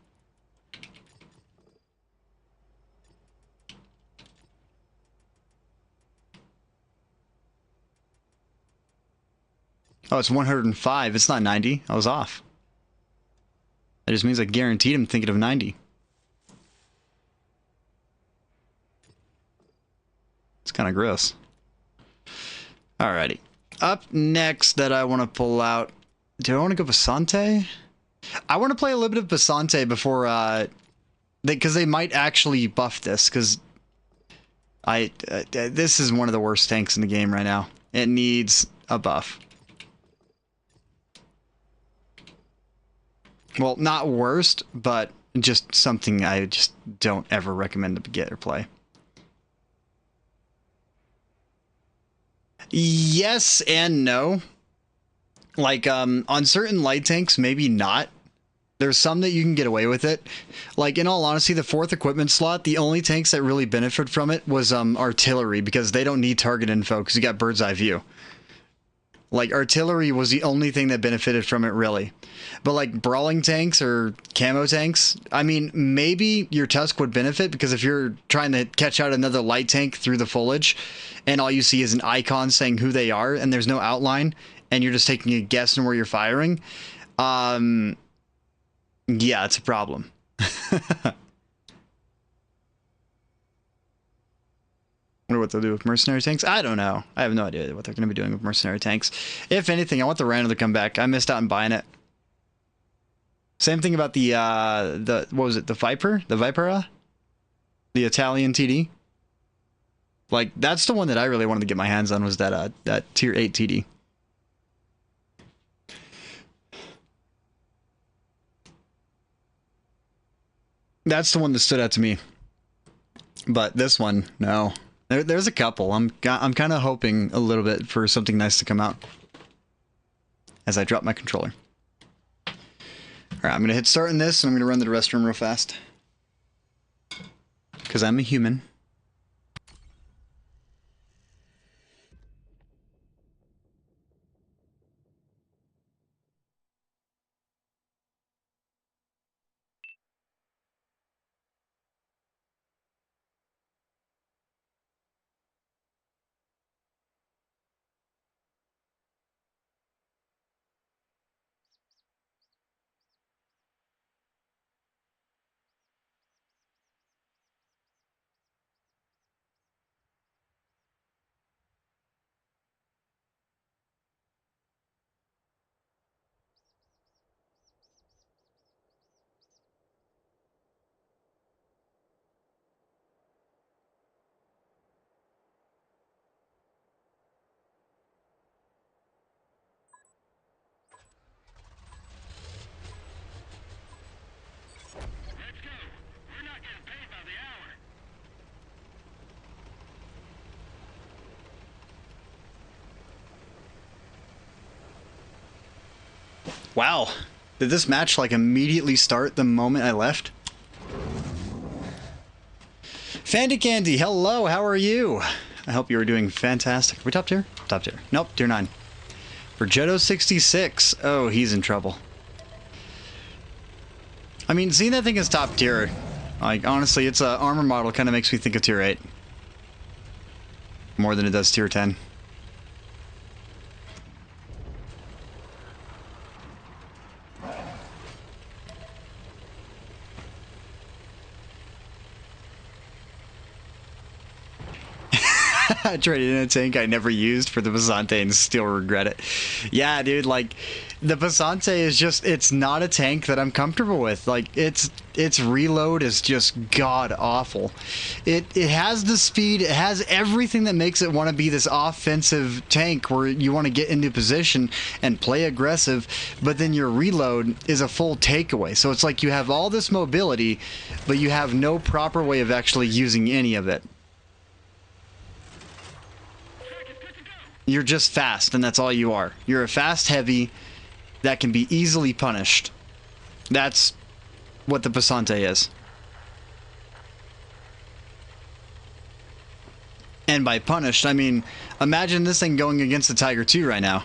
Oh, it's 105. It's not 90. I was off. That just means I guaranteed him thinking of 90. It's kind of gross. Alrighty. Up next that I want to pull out... Do I want to go Basante? I want to play a little bit of Basante before... because they might actually buff this, because... this is one of the worst tanks in the game right now. It needs a buff. Well, not worst, but just something I just don't ever recommend to get or play. Yes and no. Like, on certain light tanks, maybe not. There's some that you can get away with it. Like, in all honesty, the 4th equipment slot, the only tanks that really benefit from it was artillery, because they don't need target info, because you got bird's eye view. Like, artillery was the only thing that benefited from it, really. But, like, brawling tanks or camo tanks, I mean, maybe your Tusk would benefit, because if you're trying to catch out another light tank through the foliage, and all you see is an icon saying who they are, and there's no outline, and you're just taking a guess on where you're firing, yeah, it's a problem. Wonder what they'll do with mercenary tanks. I don't know. I have no idea what they're going to be doing with mercenary tanks. If anything, I want the Rhino to come back. I missed out on buying it. Same thing about the what was it? The Viper? The Vipera? The Italian TD? Like, that's the one that I really wanted to get my hands on, was that that tier 8 TD. That's the one that stood out to me. But this one, no. There's a couple. I'm kind of hoping a little bit for something nice to come out as I drop my controller. All right, I'm going to hit start in this, and I'm going to run to the restroom real fast. Because I'm a human. Wow. Did this match, like, immediately start the moment I left? Fandy Candy, hello, how are you? I hope you are doing fantastic. Are we top tier? Top tier. Nope, tier 9. For Jetto66, oh, he's in trouble. I mean, seeing that thing as top tier, like, honestly, it's a armor model, kind of makes me think of tier 8. More than it does tier 10. I traded in a tank I never used for the Basante and still regret it. Yeah, dude, like, the Basante is just, it's not a tank that I'm comfortable with. Like, its reload is just god-awful. It has the speed, it has everything that makes it want to be this offensive tank where you want to get into position and play aggressive, but then your reload is a full takeaway. So it's like you have all this mobility, but you have no proper way of actually using any of it. You're just fast, and that's all you are. You're a fast heavy that can be easily punished. That's what the Basante is. And by punished, I mean, imagine this thing going against the Tiger II right now.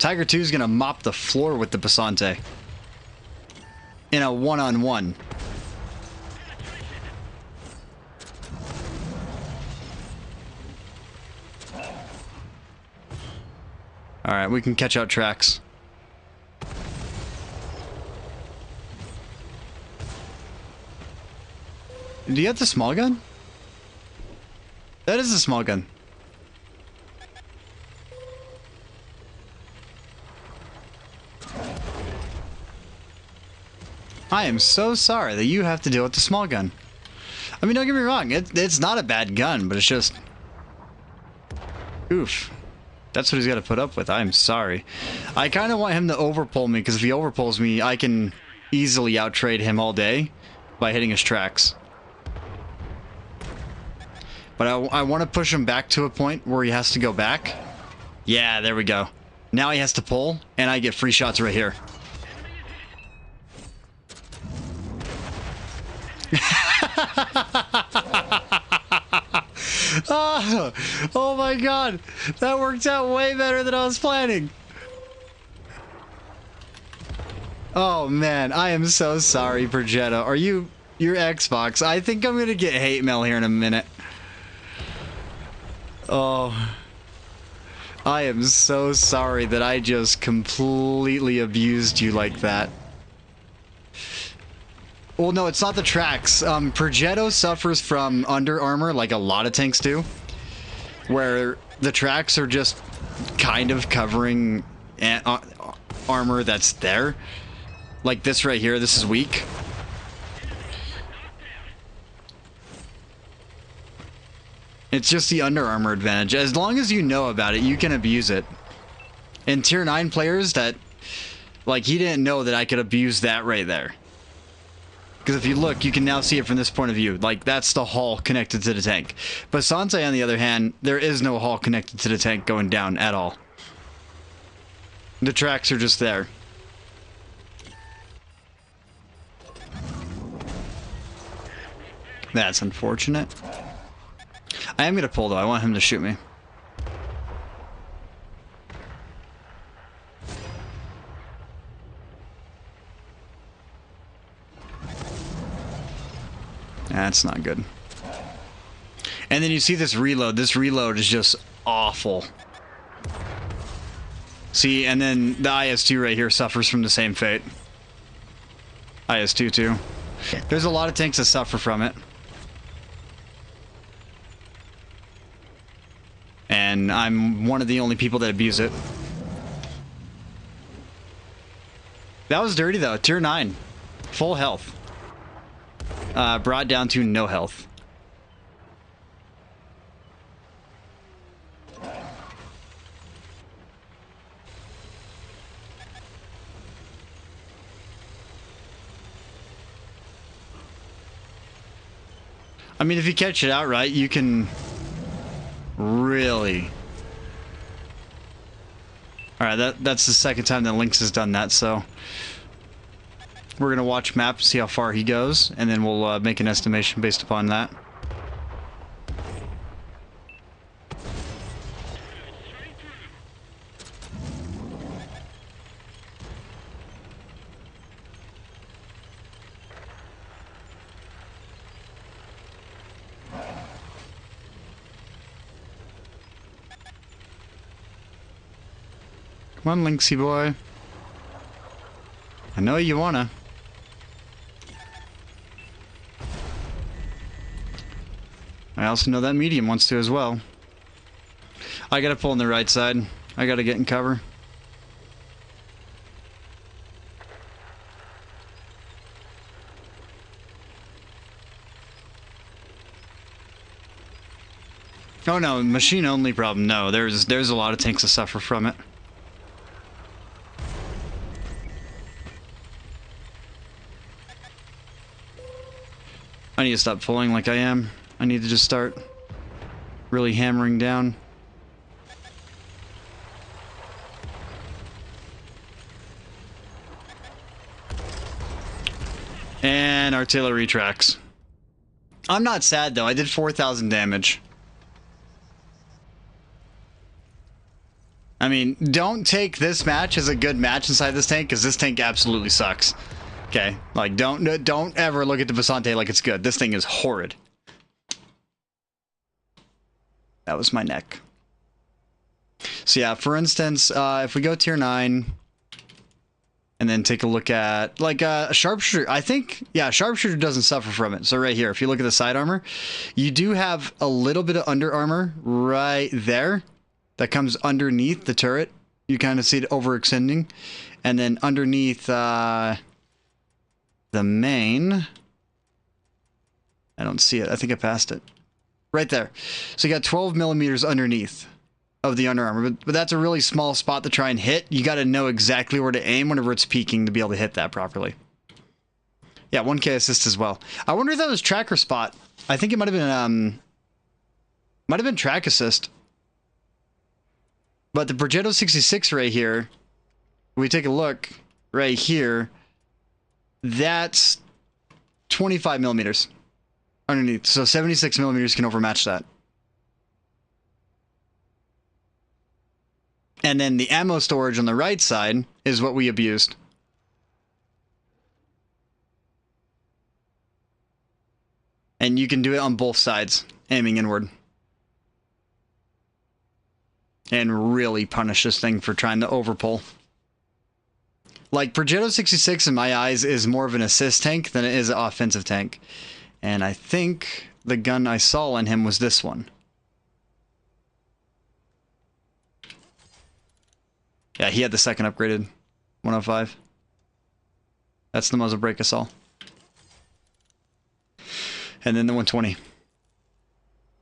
Tiger 2 is going to mop the floor with the Basante. In a one-on-one. Alright, we can catch out tracks. Do you have the small gun? That is a small gun. I am so sorry that you have to deal with the small gun. I mean, don't get me wrong, it's not a bad gun, but it's just... Oof. That's what he's got to put up with. I'm sorry. I kind of want him to overpull me, because if he overpulls me, I can easily outtrade him all day by hitting his tracks. But I want to push him back to a point where he has to go back. Yeah, there we go. Now he has to pull, and I get free shots right here. Oh my god, that worked out way better than I was planning. Oh man, I am so sorry, Progetto. Are you your Xbox? I think I'm gonna get hate mail here in a minute. Oh, I am so sorry that I just completely abused you like that. Well, no, it's not the tracks. Progetto suffers from under armor like a lot of tanks do, where the tracks are just kind of covering armor that's there. Like this right here, this is weak. It's just the under armor advantage. As long as you know about it, you can abuse it. And tier 9 players that, like, he didn't know that I could abuse that right there. Because if you look, you can now see it from this point of view. Like, that's the hull connected to the tank. But Basante, on the other hand, there is no hull connected to the tank going down at all. The tracks are just there. That's unfortunate. I am going to pull, though. I want him to shoot me. That's not good. And then you see this reload. This reload is just awful. See, and then the IS-2 right here suffers from the same fate. IS-2 too. There's a lot of tanks that suffer from it. And I'm one of the only people that abuse it. That was dirty though. Tier 9. Full health. Brought down to no health. I mean, if you catch it outright, you can really... Alright, that's the second time that Lynx has done that, so... We're going to watch map, see how far he goes, and then we'll make an estimation based upon that. Come on, Lynxy boy. I know you wanna. I also know that medium wants to as well. I gotta pull on the right side. I gotta get in cover. Oh no, machine only problem. No, there's a lot of tanks that suffer from it. I need to stop pulling like I am. I need to just start really hammering down. And artillery tracks. I'm not sad though. I did 4,000 damage. I mean, don't take this match as a good match inside this tank, because this tank absolutely sucks. Okay? Like, don't ever look at the Basante like it's good. This thing is horrid. That was my neck. So yeah, for instance, if we go tier 9, and then take a look at, like, a sharpshooter, I think, yeah, sharpshooter doesn't suffer from it. So right here, if you look at the side armor, you do have a little bit of under armor right there that comes underneath the turret. You kind of see it overextending. And then underneath the main, I don't see it. I think I passed it. Right there. So you got 12 millimeters underneath of the under armor, but that's a really small spot to try and hit. You got to know exactly where to aim whenever it's peeking to be able to hit that properly. Yeah, 1K assist as well. I wonder if that was tracker spot. I think it might have been track assist. But the Progetto 66 right here, we take a look right here, that's 25 millimeters underneath. So 76 millimeters can overmatch that. And then the ammo storage on the right side is what we abused. And you can do it on both sides, aiming inward. And really punish this thing for trying to overpull. Like, Progetto 66 in my eyes is more of an assist tank than it is an offensive tank. And I think the gun I saw on him was this one. Yeah, he had the second upgraded 105. That's the muzzle brake I saw. And then the 120.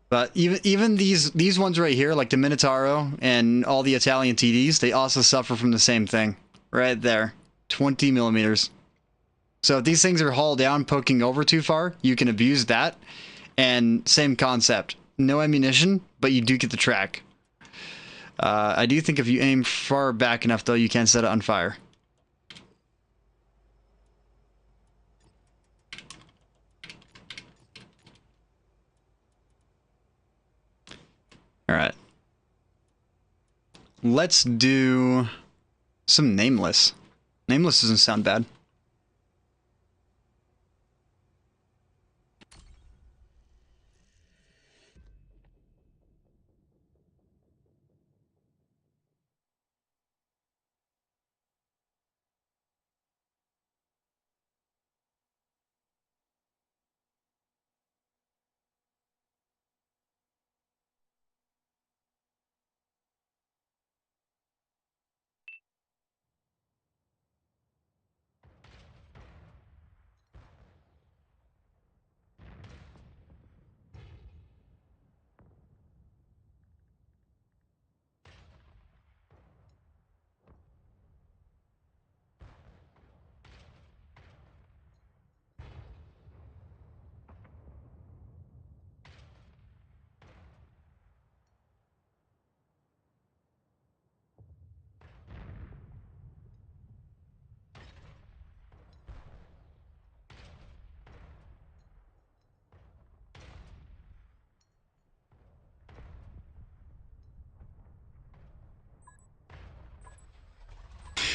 But even these ones right here, like the Minotauro and all the Italian TDs, they also suffer from the same thing. Right there. 20 millimeters. So if these things are hauled down, poking over too far, you can abuse that. And same concept. No ammunition, but you do get the track. I do think if you aim far back enough, though, you can set it on fire. Alright. Let's do some Nameless. Nameless doesn't sound bad.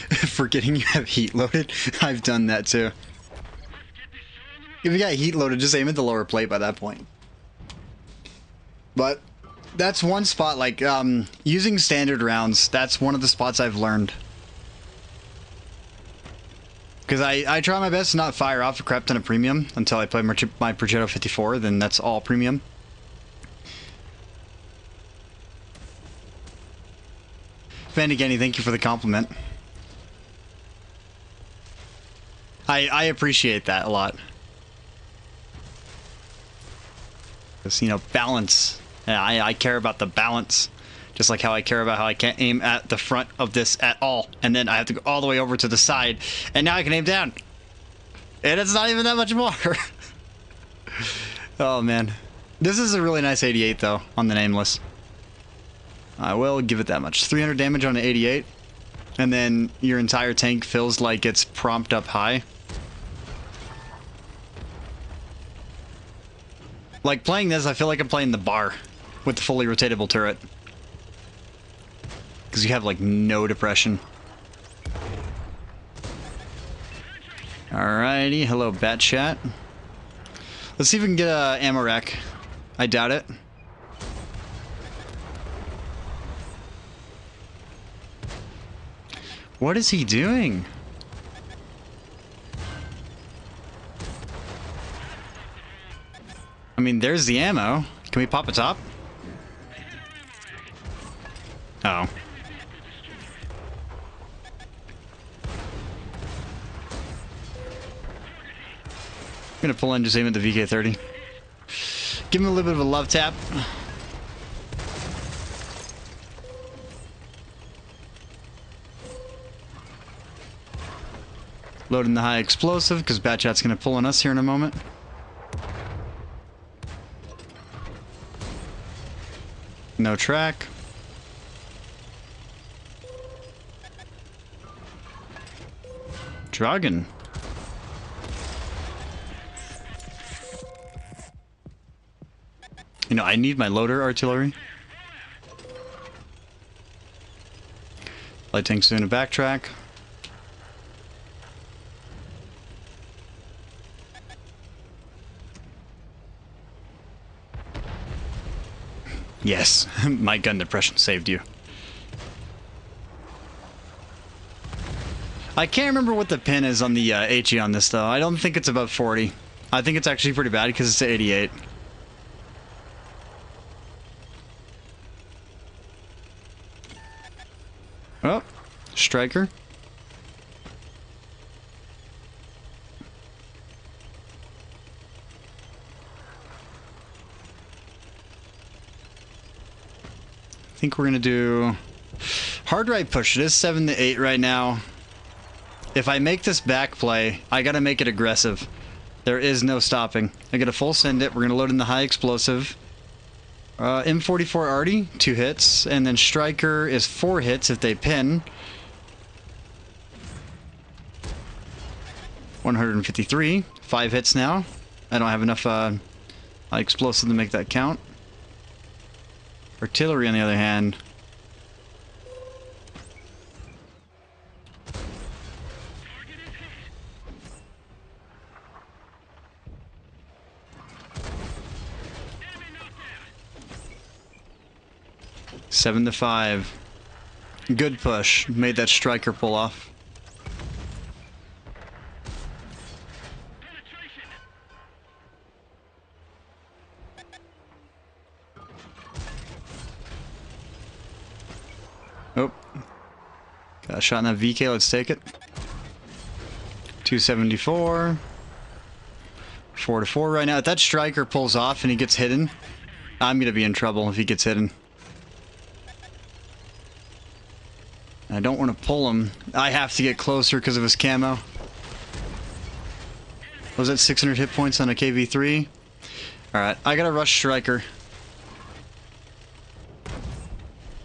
Forgetting you have heat loaded. I've done that too. If you got heat loaded, just aim at the lower plate by that point. But that's one spot, like, using standard rounds, that's one of the spots I've learned. Because I try my best to not fire off a crap ton of premium until I play my Progetto 54, then that's all premium. Vandigani, thank you for the compliment. I appreciate that a lot. Because, you know, balance. Yeah, I care about the balance. Just like how I care about how I can't aim at the front of this at all. And then I have to go all the way over to the side. And now I can aim down. And it's not even that much more. Oh, man. This is a really nice 88, though, on the Nameless. I will give it that much. 300 damage on an 88. And then your entire tank feels like it's prompt up high. Like, playing this, I feel like I'm playing the bar with the fully rotatable turret. because you have like no depression. Alrighty, hello Bat Chat. Let's see if we can get a ammo rack. I doubt it. What is he doing? I mean, there's the ammo. Can we pop a top? Oh. I'm gonna pull in, just aim at the VK-30. Give him a little bit of a love tap. Loading the high explosive, because Batchat's gonna pull on us here in a moment. No track. Dragon. You know, I need my loader artillery. Light tank's doing a backtrack. Yes, my gun depression saved you. I can't remember what the pin is on the HE on this, though. I don't think it's above 40. I think it's actually pretty bad because it's at 88. Oh, striker. I think we're gonna do hard right push. It is 7 to 8 right now. If I make this back play, I gotta make it aggressive. There is no stopping. I get a full send it. We're gonna load in the high explosive. M44 Arty, 2 hits, and then striker is 4 hits if they pin. 153, 5 hits now. I don't have enough high explosive to make that count. Artillery, on the other hand. Seven to 5. Good push. Made that striker pull off. Oh. Got a shot in that VK. Let's take it. 274. 4 to 4 right now. If that striker pulls off and he gets hidden, I'm going to be in trouble if he gets hidden. I don't want to pull him. I have to get closer because of his camo. Was that 600 hit points on a KV-3? Alright, I gotta rush striker.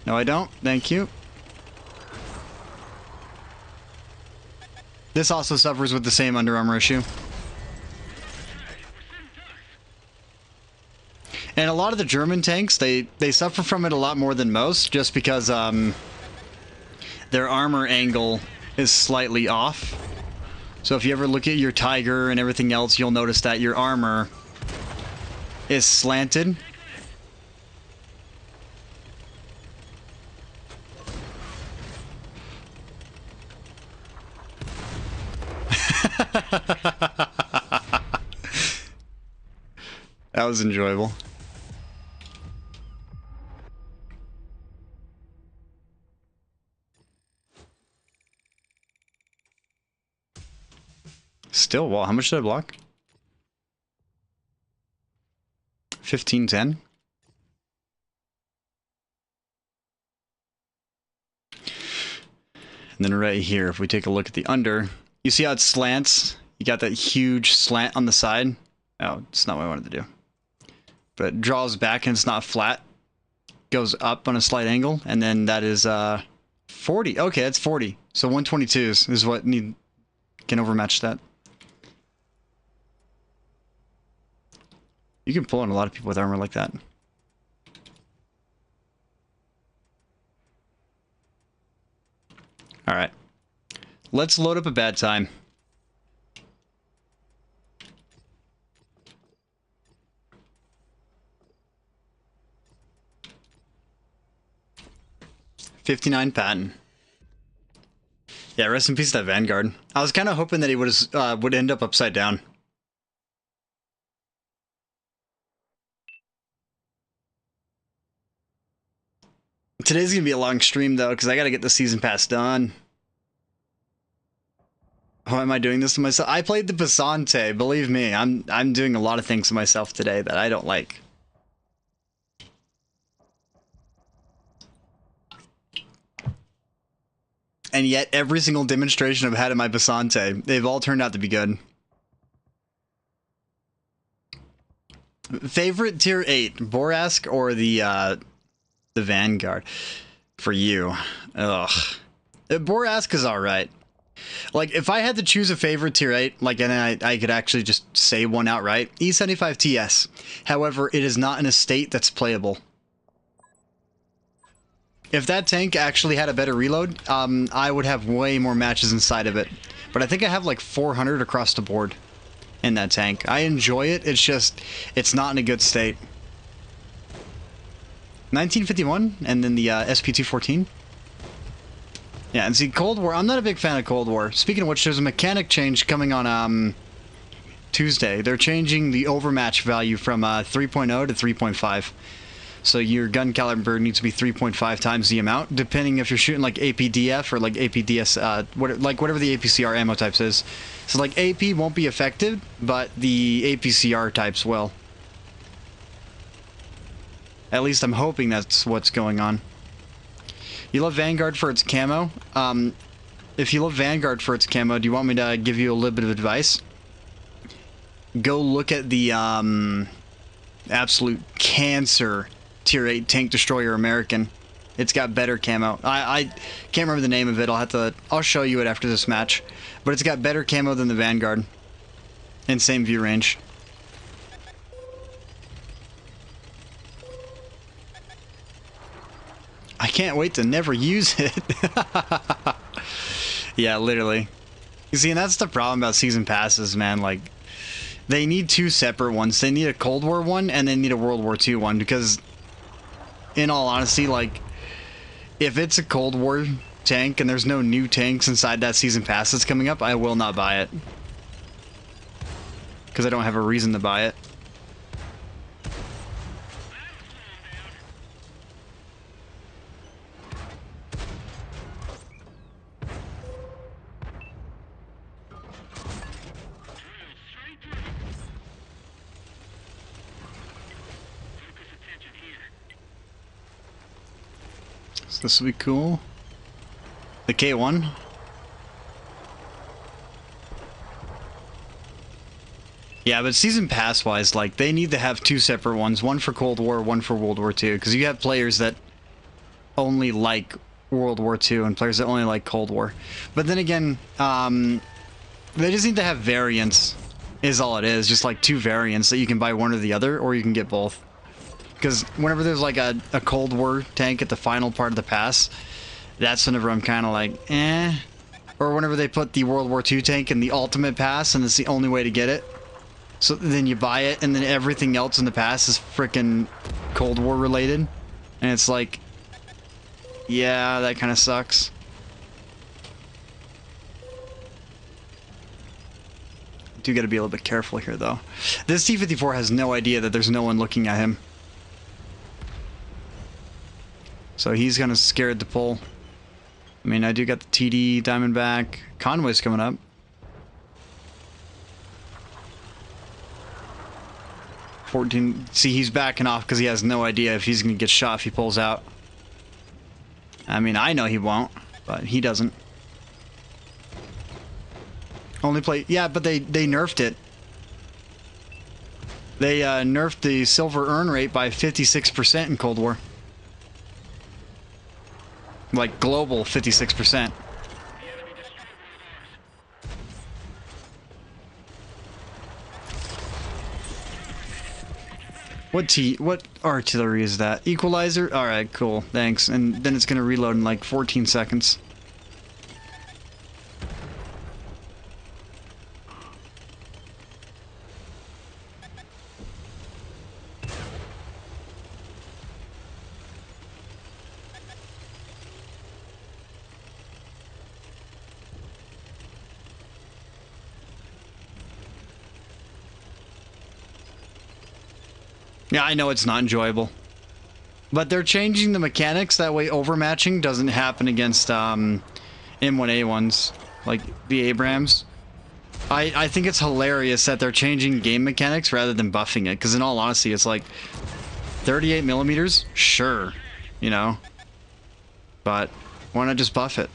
No, I don't. Thank you. This also suffers with the same Under Armour issue. And a lot of the German tanks, they suffer from it a lot more than most, just because their armor angle is slightly off. So if you ever look at your Tiger and everything else, you'll notice that your armor is slanted. That was enjoyable. Still, well, how much did I block? 1510. And then right here, if we take a look at the under, you see how it slants? You got that huge slant on the side. Oh, it's not what I wanted to do. But it draws back and it's not flat. Goes up on a slight angle, and then that is 40. Okay, that's 40. So 122 is what can overmatch that. You can pull in a lot of people with armor like that. Let's load up a bad time. $59 Patton. Yeah, rest in peace to that Vanguard. I was kind of hoping that he would end up upside down. Today's gonna be a long stream though, because I gotta get the season pass done. Why am I doing this to myself? I played the Basante. Believe me, I'm doing a lot of things to myself today that I don't like. And yet, every single demonstration I've had in my Basante, they've all turned out to be good. Favorite tier 8, Borask or the Vanguard? For you. Ugh. Borask is alright. Like, if I had to choose a favorite tier 8, like, and I could actually just say one outright, E75 TS. However, it is not in a state that's playable. If that tank actually had a better reload, I would have way more matches inside of it. But I think I have like 400 across the board in that tank. I enjoy it, it's just, it's not in a good state. 1951, and then the SP214. Yeah, and see, Cold War, I'm not a big fan of Cold War. Speaking of which, there's a mechanic change coming on Tuesday. They're changing the overmatch value from 3.0 to 3.5. So your gun caliber needs to be 3.5 times the amount, depending if you're shooting like APDF or like APDS, whatever the APCR ammo types is. So like AP won't be affected, but the APCR types will. At least I'm hoping that's what's going on. You love Vanguard for its camo. If you love Vanguard for its camo, do you want me to give you a little bit of advice? Go look at the absolute cancer tier 8 tank destroyer American. It's got better camo. I can't remember the name of it. I'll show you it after this match. But it's got better camo than the Vanguard. And same view range. I can't wait to never use it. Yeah, literally. You see, and that's the problem about season passes, man. Like, they need two separate ones. They need a Cold War one, and they need a World War II one, because, in all honesty, like, if it's a Cold War tank and there's no new tanks inside that season pass that's coming up, I will not buy it. Because I don't have a reason to buy it. So this will be cool. The K1. Yeah, but season pass wise, like, they need to have two separate ones. One for Cold War, one for World War II. Because you have players that only like World War II and players that only like Cold War. But then again, they just need to have variants, is all it is. Just like two variants that you can buy one or the other, or you can get both. Because whenever there's like a Cold War tank at the final part of the pass, that's whenever I'm kind of like, eh. Or whenever they put the World War II tank in the ultimate pass and it's the only way to get it. So then you buy it and then everything else in the pass is frickin' Cold War related. And it's like, yeah, that kind of sucks. Do gotta be a little bit careful here though. This T-54 has no idea that there's no one looking at him. So he's kind of scared to pull. I mean, I do got the TD, Diamondback. Conway's coming up. 14. See, he's backing off because he has no idea if he's going to get shot if he pulls out. I mean, I know he won't, but he doesn't. Only play... Yeah, but they nerfed it. They nerfed the silver earn rate by 56% in Cold War. Like, global 56%. What artillery is that? Equalizer? Alright, cool. Thanks. And then it's gonna reload in like 14 seconds. Yeah, I know it's not enjoyable. But they're changing the mechanics, that way overmatching doesn't happen against M1A1s, like the Abrams. I think it's hilarious that they're changing game mechanics rather than buffing it, because in all honesty, it's like 38 millimeters, sure, you know, but why not just buff it?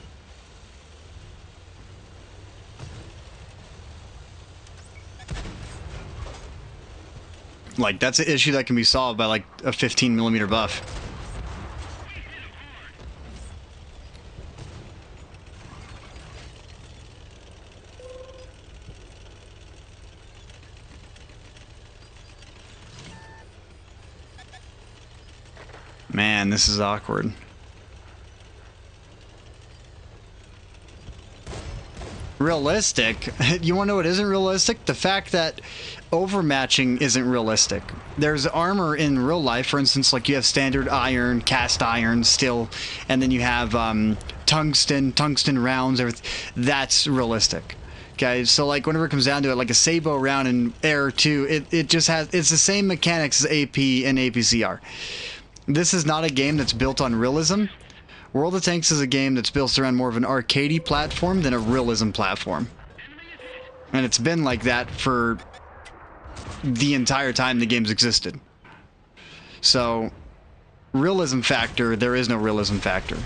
Like, that's an issue that can be solved by like a 15 millimeter buff. Man, this is awkward. Realistic? You want to know what isn't realistic? The fact that overmatching isn't realistic. There's armor in real life, for instance, like you have standard iron, cast iron, steel, and then you have tungsten rounds, everything. That's realistic. Okay, so like whenever it comes down to it, like a Sabo round in Air 2, it just has, it's the same mechanics as AP and APCR. This is not a game that's built on realism. World of Tanks is a game that's built around more of an arcadey platform than a realism platform. And it's been like that for the entire time the game's existed. So, realism factor, there is no realism factor.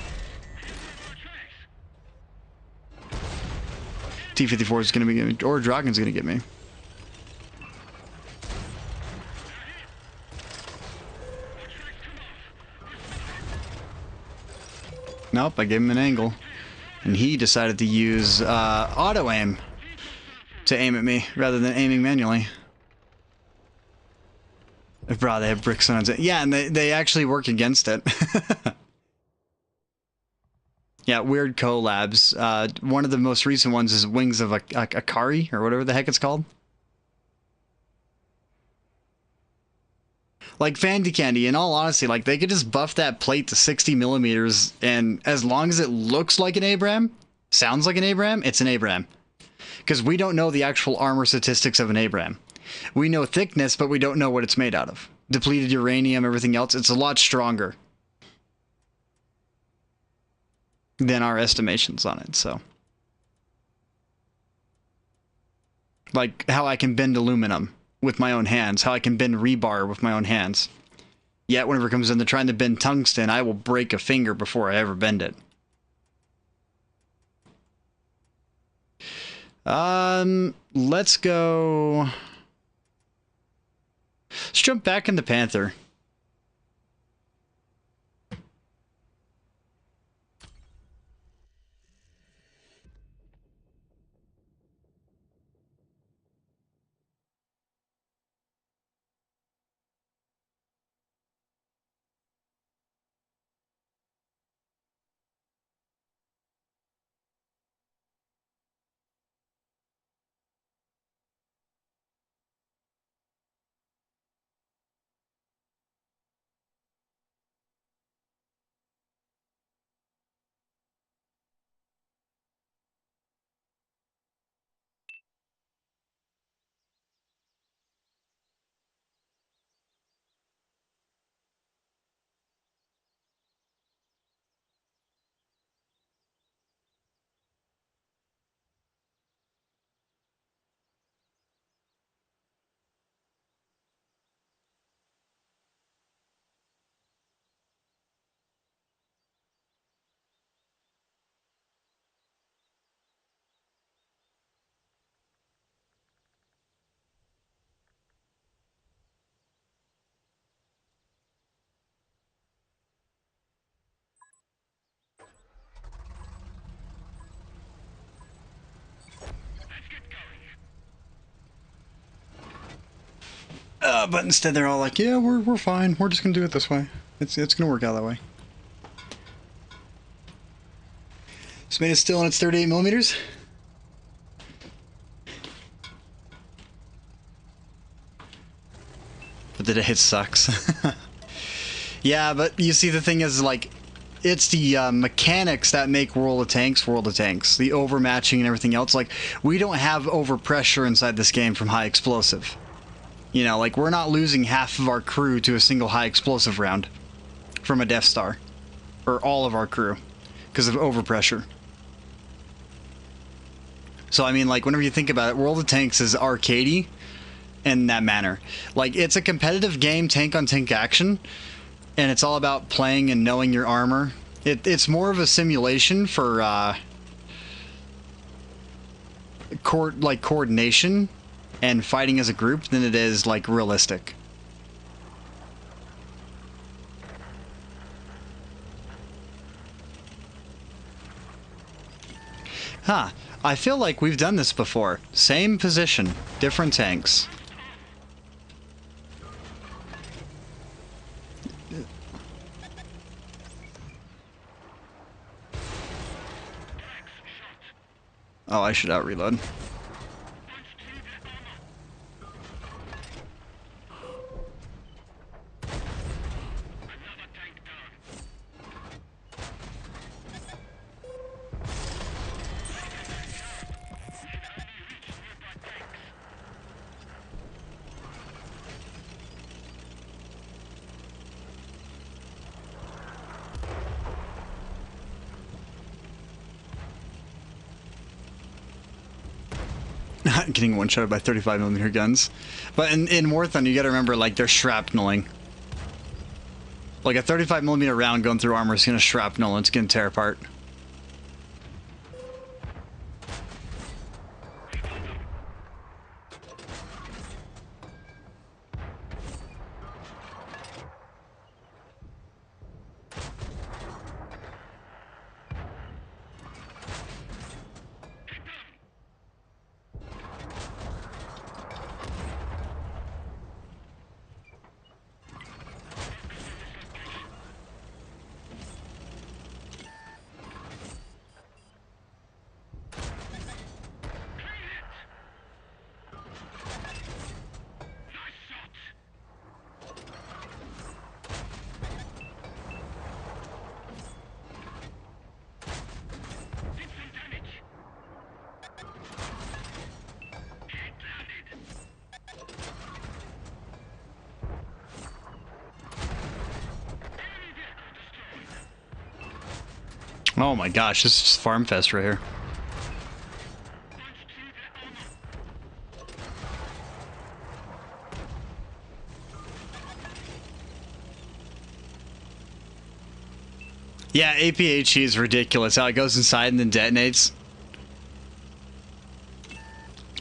T-54 is going to be, or Dragon's going to get me. Nope, I gave him an angle. And he decided to use auto-aim to aim at me, rather than aiming manually. Bro, they have bricks on it. Yeah, and they actually work against it. Yeah, weird collabs. One of the most recent ones is Wings of Akari, or whatever the heck it's called. Like Fandy Candy, in all honesty, like they could just buff that plate to 60 millimeters, and as long as it looks like an Abram, sounds like an Abram, it's an Abram. Because we don't know the actual armor statistics of an Abram. We know thickness, but we don't know what it's made out of. Depleted uranium, everything else, it's a lot stronger than our estimations on it, so. Like how I can bend aluminum with my own hands, how I can bend rebar with my own hands. Yet whenever it comes into trying to bend tungsten, I will break a finger before I ever bend it. Let's go... Let's jump back into Panther. But instead they're all like, yeah, we're fine. We're just gonna do it this way. It's gonna work out that way. This man is still on its 38 millimeters. But the hit sucks. Yeah, but you see, the thing is, like, it's the mechanics that make World of Tanks World of Tanks. The overmatching and everything else. Like, we don't have overpressure inside this game from high explosive. You know, like, we're not losing half of our crew to a single high explosive round from a Death Star. Or all of our crew. Because of overpressure. So, I mean, like, whenever you think about it, World of Tanks is arcadey in that manner. Like, it's a competitive game, tank-on-tank action, and it's all about playing and knowing your armor. It's more of a simulation for, coordination and fighting as a group than it is, like, realistic. Huh. I feel like we've done this before. Same position, different tanks. Oh, I should out-reload. Getting one-shotted by 35mm guns. But in War Thunder, you gotta remember, like, they're shrapneling. Like, a 35mm round going through armor is gonna shrapnel and it's gonna tear apart. Oh my gosh, this is Farm Fest right here. Yeah, APHE is ridiculous. How it goes inside and then detonates.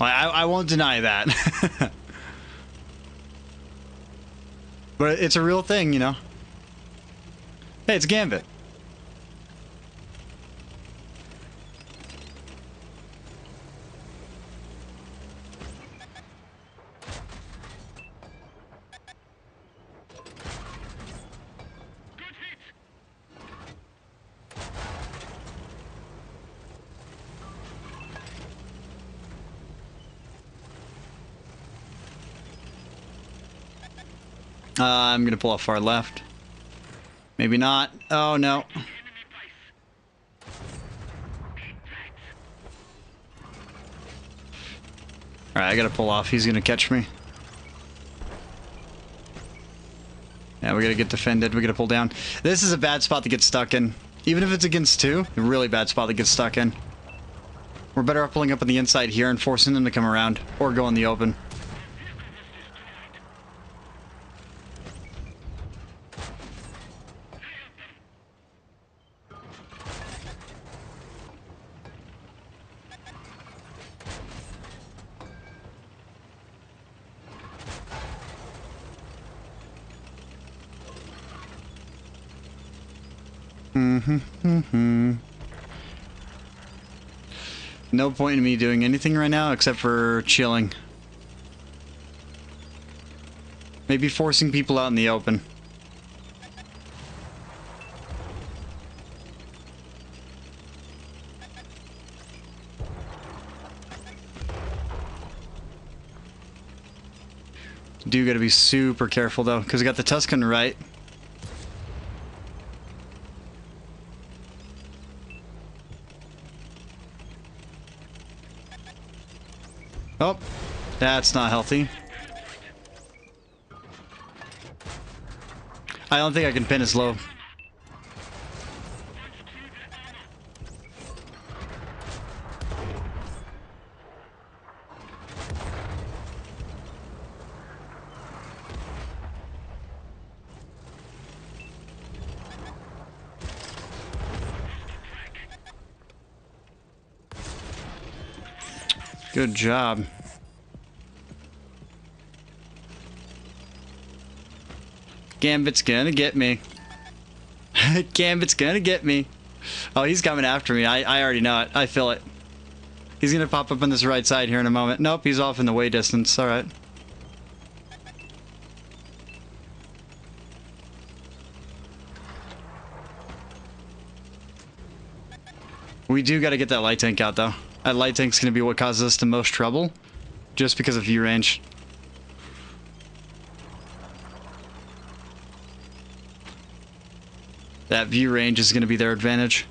I won't deny that. But it's a real thing, you know. Hey, it's Gambit. I'm gonna pull off far left. Maybe not. Oh no. Alright, I gotta pull off. He's gonna catch me. Yeah, we gotta get defended. We gotta pull down. This is a bad spot to get stuck in. Even if it's against two, a really bad spot to get stuck in. We're better off pulling up on the inside here and forcing them to come around. Or go in the open. No point in me doing anything right now except for chilling. Maybe forcing people out in the open. Do gotta be super careful though, because we got the Tusken right. Oh, that's not healthy. I don't think I can pin as low. Good job. Gambit's gonna get me. Gambit's gonna get me. Oh, he's coming after me. I already know it. I feel it. He's gonna pop up on this right side here in a moment. Nope, he's off in the way distance. Alright. We do gotta get that light tank out, though. That light tank's gonna be what causes us the most trouble. Just because of view range. That view range is gonna be their advantage.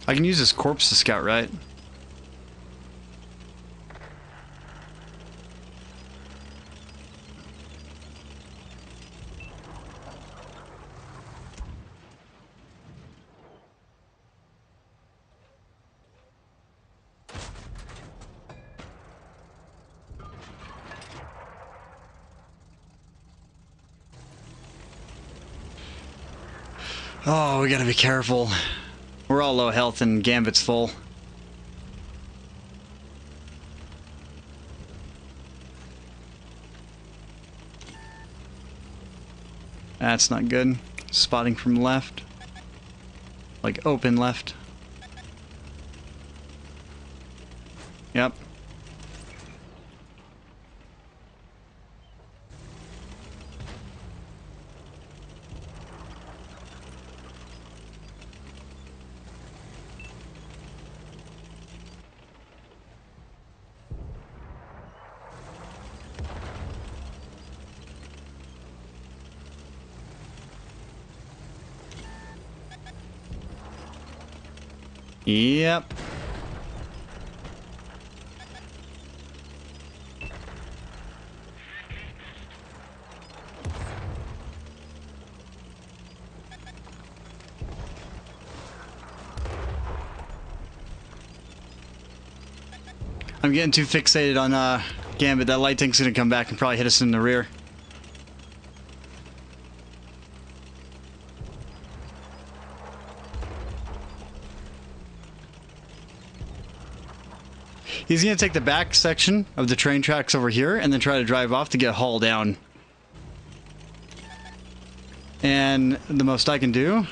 I can use this corpse to scout, right? Oh, we gotta be careful. We're all low health and Gambit's full. That's not good. Spotting from left. Like open left. Yep. Yep. I'm getting too fixated on Gambit. That light tank's gonna come back and probably hit us in the rear. He's gonna take the back section of the train tracks over here and then try to drive off to get Hull down. And the most I can do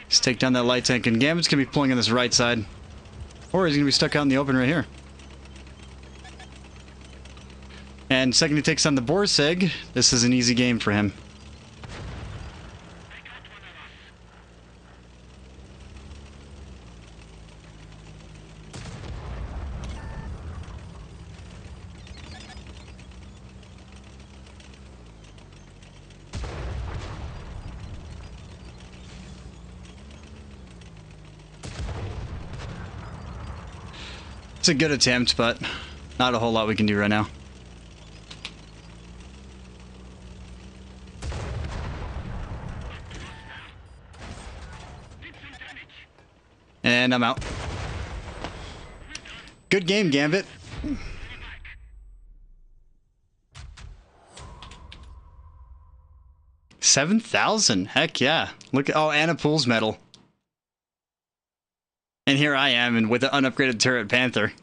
is take down that light tank, and Gambit's gonna be pulling on this right side. Or he's gonna be stuck out in the open right here. And second he takes on the Borsig, this is an easy game for him. It's a good attempt, but not a whole lot we can do right now. And I'm out. Good game, Gambit. $7,000. Heck yeah. Look at, oh, and a Pools medal. And here I am, and with an unupgraded turret Panther.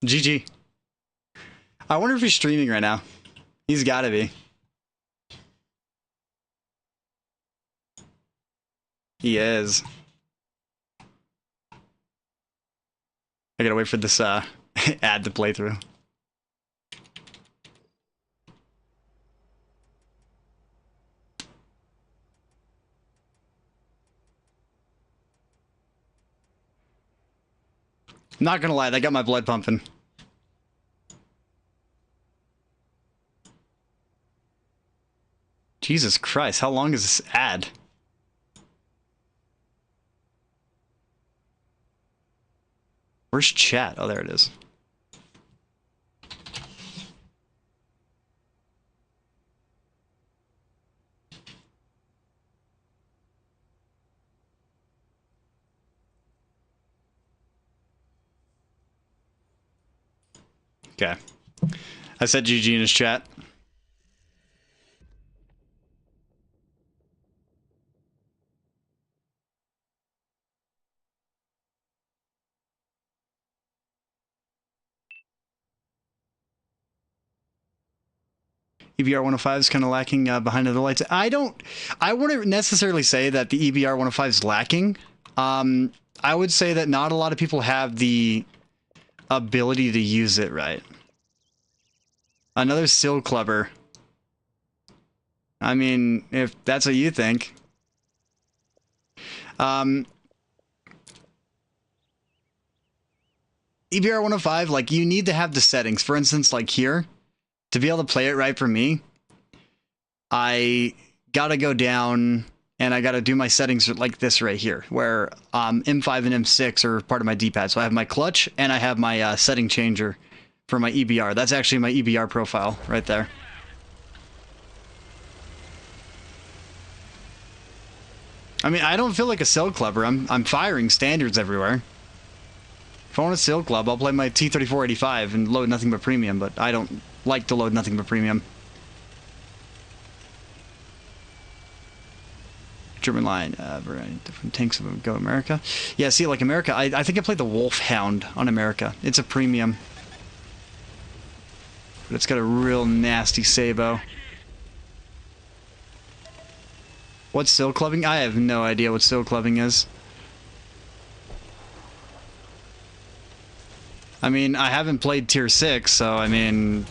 GG. I wonder if he's streaming right now. He's gotta be. He is. I gotta wait for this ad to play through. Not gonna lie, that got my blood pumping. Jesus Christ, how long is this ad? Where's chat? Oh, there it is. Okay. I said GG in his chat. EBR 105 is kind of lacking behind other lights. I wouldn't necessarily say that the EBR 105 is lacking. I would say that not a lot of people have the ability to use it right. Another Sil Clubber. I mean, if that's what you think. EBR 105, like, you need to have the settings. For instance, like here, to be able to play it right for me, I gotta go down and I gotta do my settings like this right here, where M5 and M6 are part of my D-pad. So I have my clutch and I have my setting changer for my EBR. That's actually my EBR profile right there. I mean, I don't feel like a Sil Clubber. I'm firing standards everywhere. If I want a Sil Club, I'll play my T3485 and load nothing but premium, but I don't like to load nothing but premium. German line, different tanks of Go America. Yeah, see, like America, I think I played the Wolfhound on America. It's a premium. But it's got a real nasty Sabo. What's Sil Clubbing? I have no idea what Sil Clubbing is. I mean, I haven't played Tier 6, so, I mean...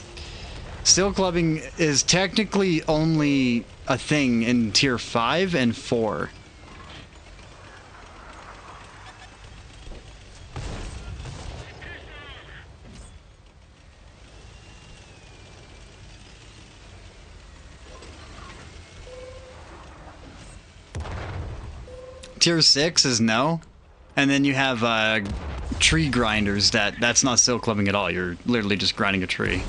Sil Clubbing is technically only a thing in Tier 5 and 4. Tier 6 is no. And then you have tree grinders that's not Sil Clubbing at all. You're literally just grinding a tree.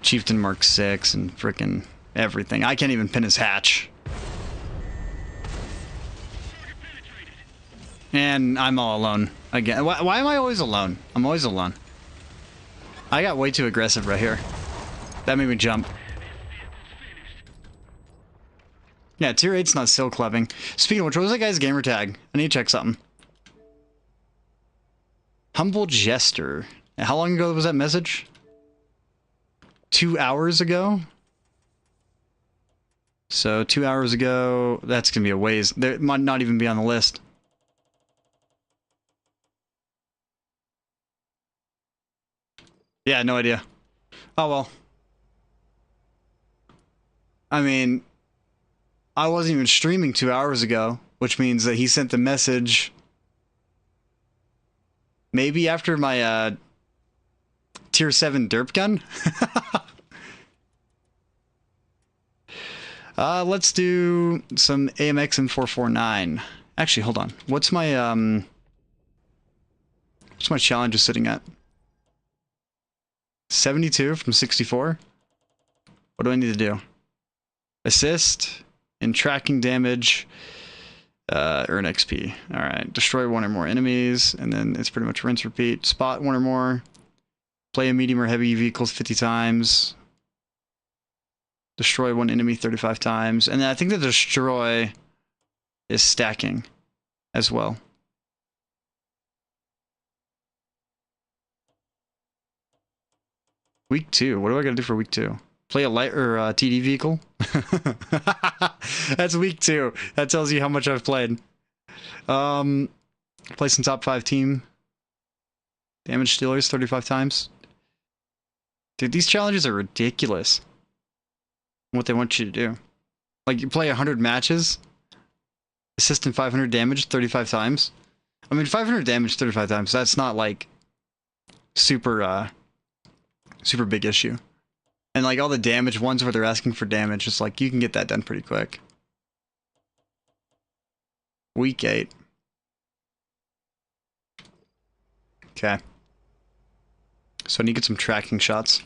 Chieftain Mark 6 and frickin' everything. I can't even pin his hatch. And I'm all alone again. Why am I always alone? I'm always alone. I got way too aggressive right here. That made me jump. Yeah, Tier 8's not Sil Clubbing. Speaking of which, what was that guy's gamer tag? I need to check something. Humble Jester. How long ago was that message? 2 hours ago? So 2 hours ago, that's gonna be a ways. That might not even be on the list. Yeah, no idea. Oh well. I mean, I wasn't even streaming 2 hours ago, which means that he sent the message maybe after my Tier 7 derp gun. Let's do some AMX and 449. Actually, hold on. What's my challenge is sitting at? 72 from 64. What do I need to do? Assist in tracking damage. Earn XP. All right. Destroy one or more enemies, and then it's pretty much rinse repeat. Spot one or more. Play a medium or heavy vehicles 50 times. Destroy one enemy 35 times. And then I think the destroy is stacking as well. Week 2. What do I gotta do for week 2? Play a light or TD vehicle? That's week 2. That tells you how much I've played. Play some top 5 team. Damage stealers 35 times. Dude, these challenges are ridiculous. What they want you to do. Like, you play 100 matches. Assistant 500 damage 35 times. I mean, 500 damage 35 times, that's not like super super big issue. And like all the damage ones where they're asking for damage, it's like you can get that done pretty quick. Week 8. Okay. So I need to get some tracking shots.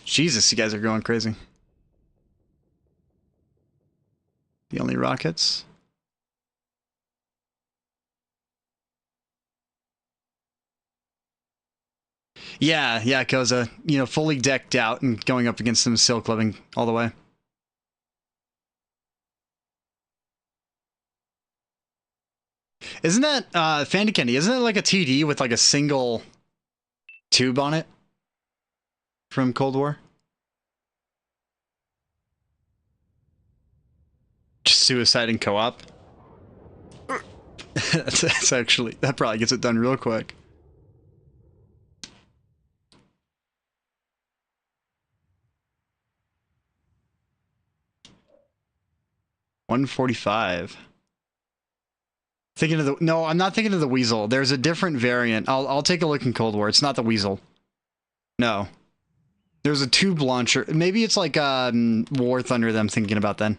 Jesus, you guys are going crazy. The only rockets. Yeah, Koza. You know, fully decked out and going up against them silk living all the way. Isn't that, Fandy Candy, isn't it like a TD with like a single tube on it? From Cold War? Just suicide and co-op? that's actually, that probably gets it done real quick. $145. Thinking of the, no, I'm not thinking of the Weasel. There's a different variant. I'll take a look in Cold War. It's not the Weasel. No. There's a tube launcher. Maybe it's like War Thunder that I'm thinking about then.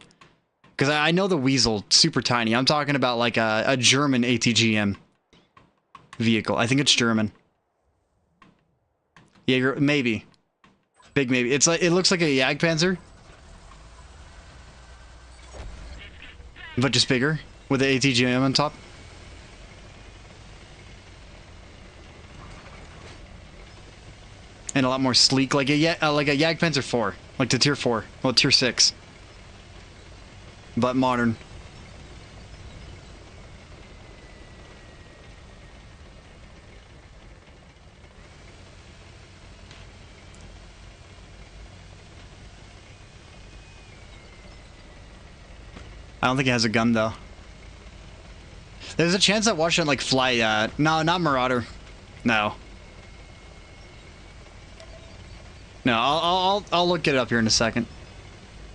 Because I know the Weasel, super tiny. I'm talking about like a German ATGM vehicle. I think it's German. Jaeger, maybe. Big maybe. It's like, it looks like a Jagdpanzer. But just bigger. With the ATGM on top. And a lot more sleek, like a Jagdpanzer 4, like the tier 4, well tier 6, but modern. I don't think it has a gun though. There's a chance that Washington like fly. No, not Marauder. No. No, I'll look it up here in a second.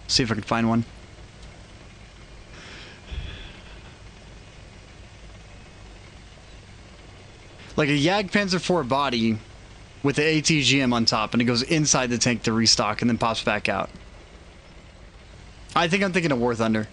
See if I can find one. Like a Jagdpanzer 4 body with the ATGM on top, and it goes inside the tank to restock and then pops back out. I think I'm thinking of War Thunder.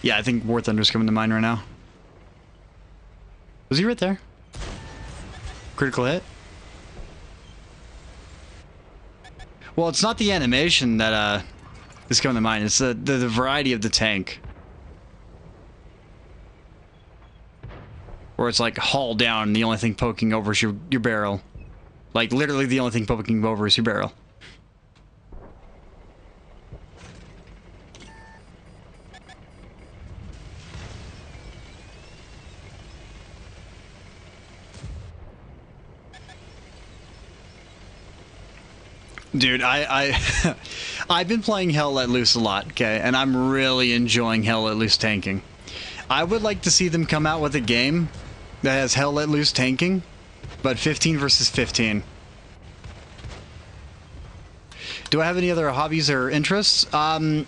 Yeah, I think War Thunder's coming to mind right now. Was he right there? Critical hit? Well, it's not the animation that is coming to mind. It's the variety of the tank. Where it's like haul down and the only thing poking over is your barrel. Like literally the only thing poking over is your barrel. Dude, I've been playing Hell Let Loose a lot, okay? And I'm really enjoying Hell Let Loose tanking. I would like to see them come out with a game that has Hell Let Loose tanking, but 15 versus 15. Do I have any other hobbies or interests? A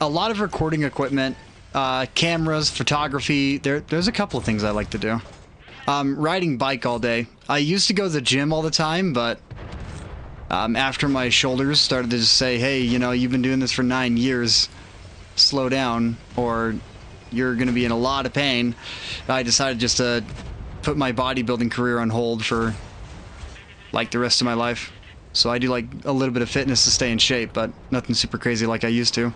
lot of recording equipment, cameras, photography. There's a couple of things I like to do. Riding bike all day. I used to go to the gym all the time, but after my shoulders started to just say, hey, you know, you've been doing this for 9 years, slow down, or you're going to be in a lot of pain, I decided just to put my bodybuilding career on hold for, like, the rest of my life. So I do, like, a little bit of fitness to stay in shape, but nothing super crazy like I used to.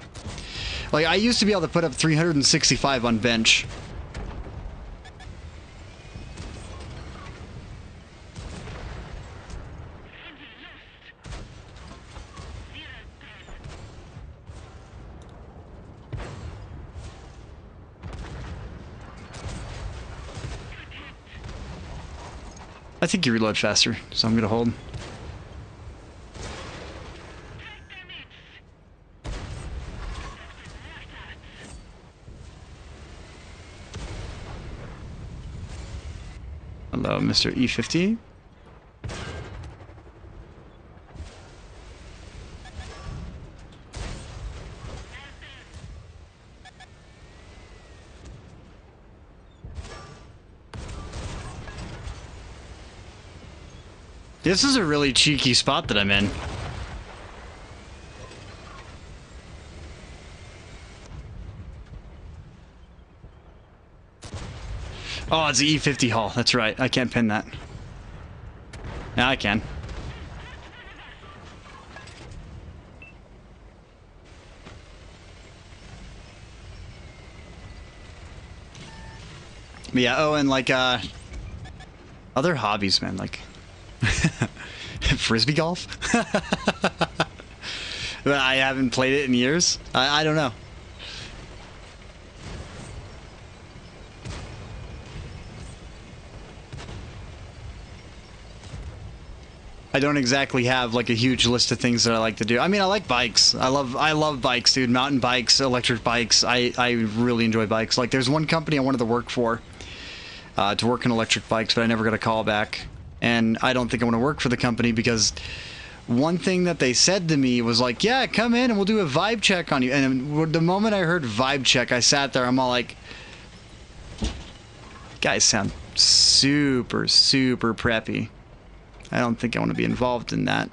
Like, I used to be able to put up 365 on bench. I think you reload faster, so I'm gonna hold. Mr. E50. This is a really cheeky spot that I'm in. Oh, it's the E50 hull. That's right. I can't pin that. Now I can. But yeah, oh, and like, other hobbies, man, like, frisbee golf? I haven't played it in years. I don't know. I don't exactly have like a huge list of things that I like to do. I mean, I like bikes. I love bikes, dude. Mountain bikes, electric bikes. I really enjoy bikes. Like, there's one company I wanted to work for, to work in electric bikes, but I never got a call back. And I don't think I want to work for the company because one thing that they said to me was like, yeah, come in and we'll do a vibe check on you. And the moment I heard vibe check, I sat there, I'm all like, guys sound super, super preppy. I don't think I want to be involved in that.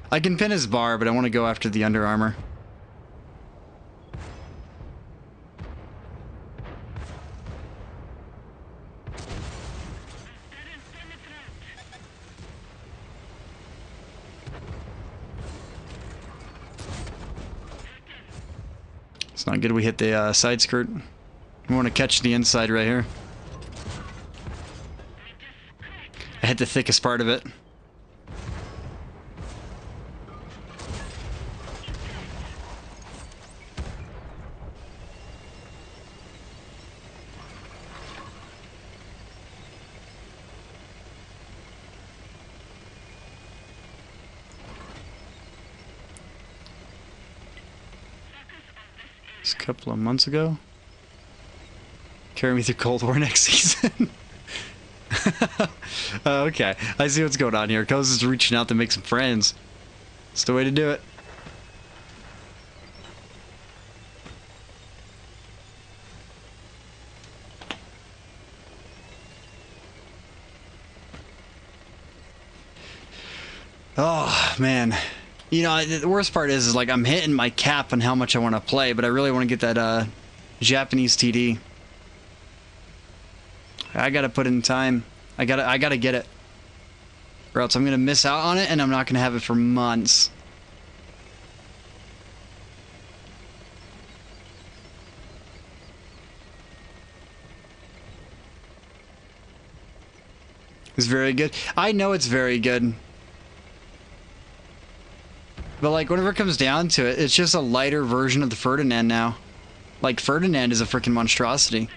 I can pin his bar, but I want to go after the Under Armour. It's not good we hit the side skirt. We want to catch the inside right here. I hit the thickest part of it. Just a couple of months ago. Carry me through Cold War next season. Okay, I see what's going on here. Coz is reaching out to make some friends. It's the way to do it. Oh, man. You know, the worst part is like I'm hitting my cap on how much I want to play, but I really want to get that Japanese TD. I gotta put in time. I gotta get it, or else I'm gonna miss out on it, and I'm not gonna have it for months. It's very good. I know it's very good. But like, whenever it comes down to it, it's just a lighter version of the Ferdinand now. Like, Ferdinand is a freaking monstrosity.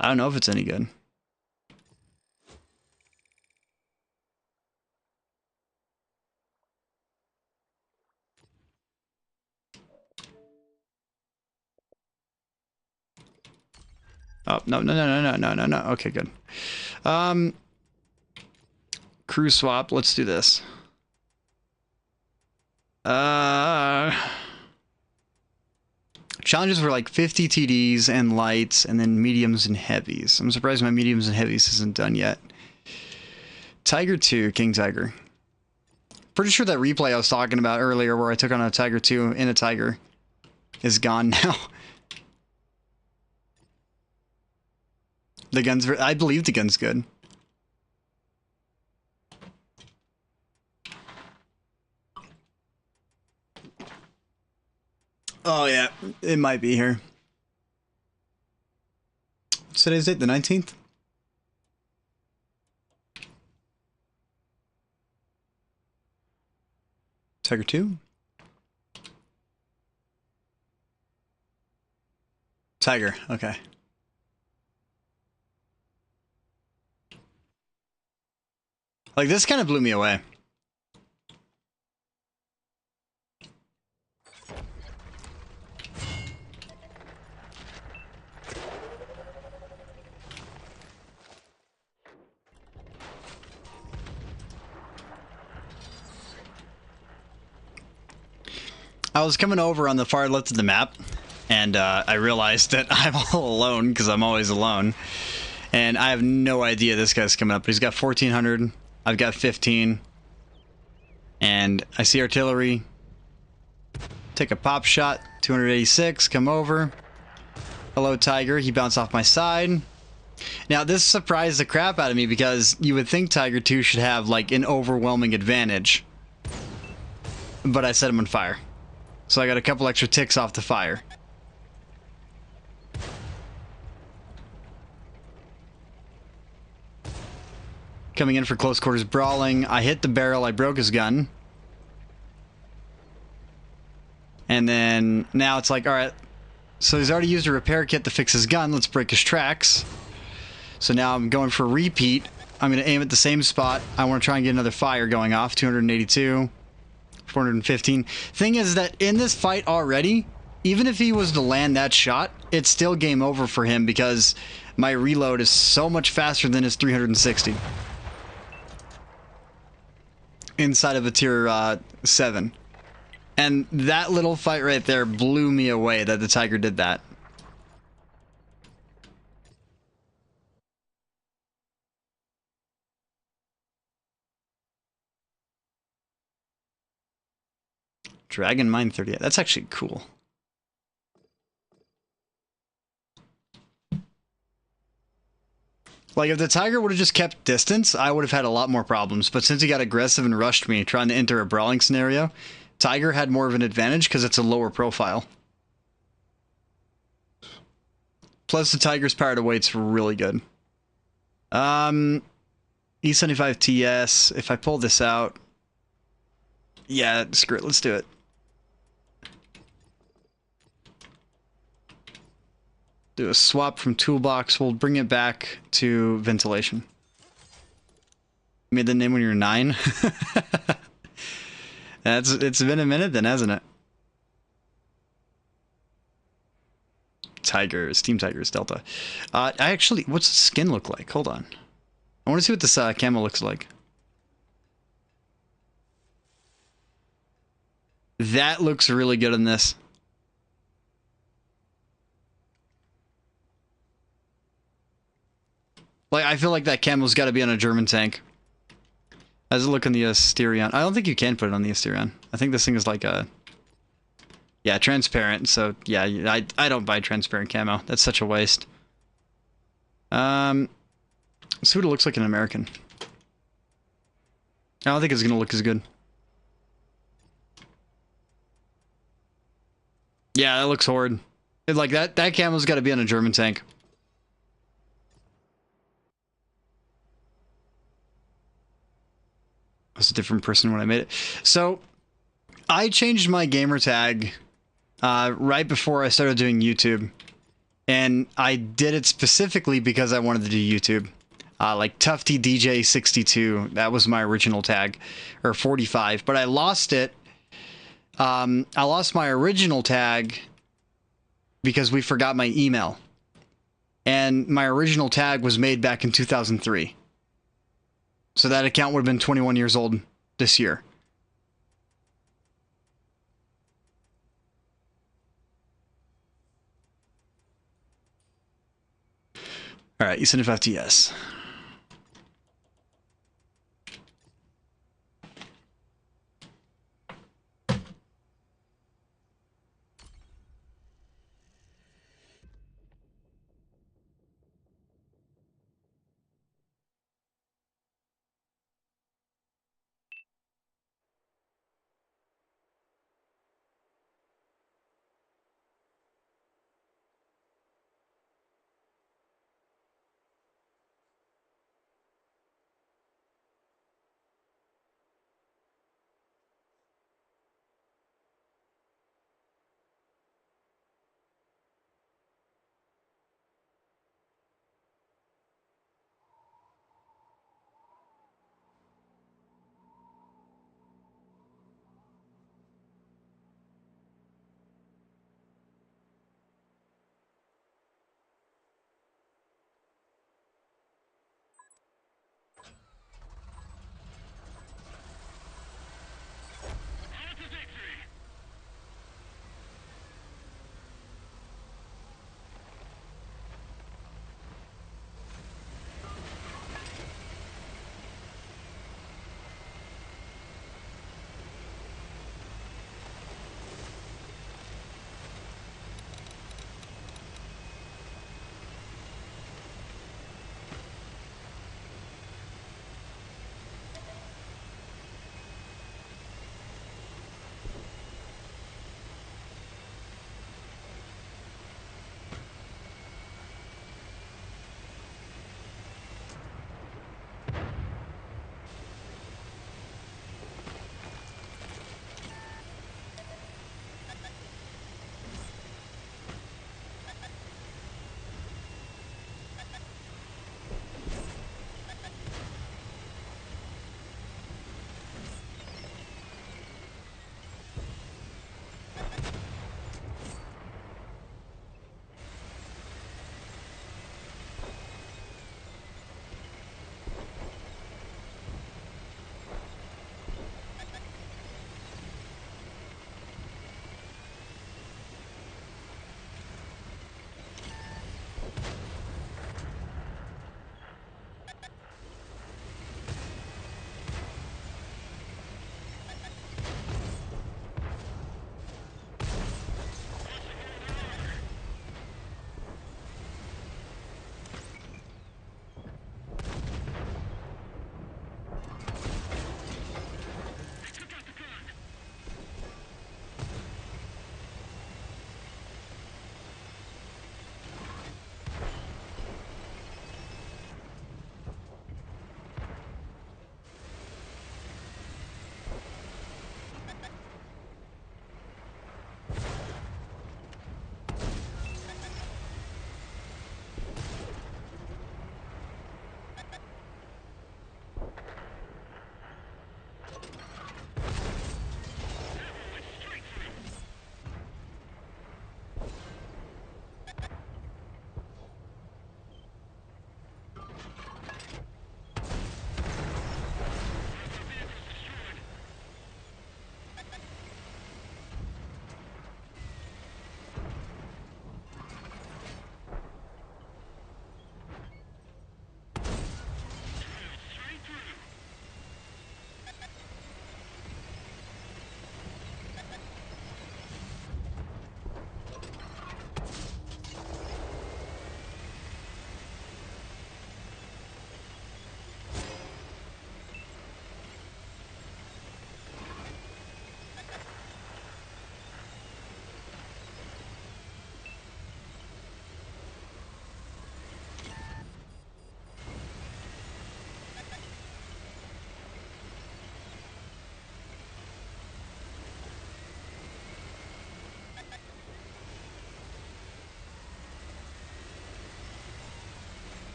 I don't know if it's any good. Oh, no, no, no, no, no, no, no, no. Okay, good. Crew swap. Let's do this. Challenges were like 50 TDs and lights, and then mediums and heavies. I'm surprised my mediums and heavies isn't done yet. Tiger 2, King Tiger. Pretty sure that replay I was talking about earlier where I took on a Tiger 2 in a Tiger is gone now. The gun's... I believe the gun's good. Oh, yeah. It might be here. What's today's date? The 19th? Tiger 2? Tiger, okay. Like, this kind of blew me away. I was coming over on the far left of the map, and I realized that I'm all alone, because I'm always alone. And I have no idea this guy's coming up. He's got 1,400. I've got 15. And I see artillery. Take a pop shot. 286. Come over. Hello, Tiger. He bounced off my side. Now, this surprised the crap out of me, because you would think Tiger 2 should have, like, an overwhelming advantage. But I set him on fire. So I got a couple extra ticks off the fire. Coming in for close quarters brawling. I hit the barrel. I broke his gun. And then now it's like, all right. So he's already used a repair kit to fix his gun. Let's break his tracks. So now I'm going for a repeat. I'm going to aim at the same spot. I want to try and get another fire going off. 282. 415. Thing is that in this fight already, even if he was to land that shot, it's still game over for him because my reload is so much faster than his 360. Inside of a tier 7. And that little fight right there blew me away that the Tiger did that. Dragon Mine 38. That's actually cool. Like, if the Tiger would have just kept distance, I would have had a lot more problems. But since he got aggressive and rushed me trying to enter a brawling scenario, Tiger had more of an advantage because it's a lower profile. Plus, the Tiger's power to weight's really good. E75 TS. If I pull this out... Yeah, screw it. Let's do it. Do a swap from toolbox. We'll bring it back to ventilation. You made the name when you're 9. It's been a minute then, hasn't it? Tigers, Team Tigers, Delta. I actually, what's the skin look like? Hold on. I want to see what this camo looks like. That looks really good in this. Like, I feel like that camo's got to be on a German tank. How's it look on the Asterion? I don't think you can put it on the Asterion. I think this thing is like a... Yeah, transparent. So, yeah, I don't buy transparent camo. That's such a waste. Let's see what it looks like in American. I don't think it's going to look as good. Yeah, that looks horrid. Like, that camo's got to be on a German tank. I was a different person when I made it. So, I changed my gamer tag right before I started doing YouTube. And I did it specifically because I wanted to do YouTube. Like Tufty DJ 62, that was my original tag. Or 45, but I lost it. I lost my original tag because we forgot my email. And my original tag was made back in 2003. So that account would have been 21 years old this year. All right, E75 TS.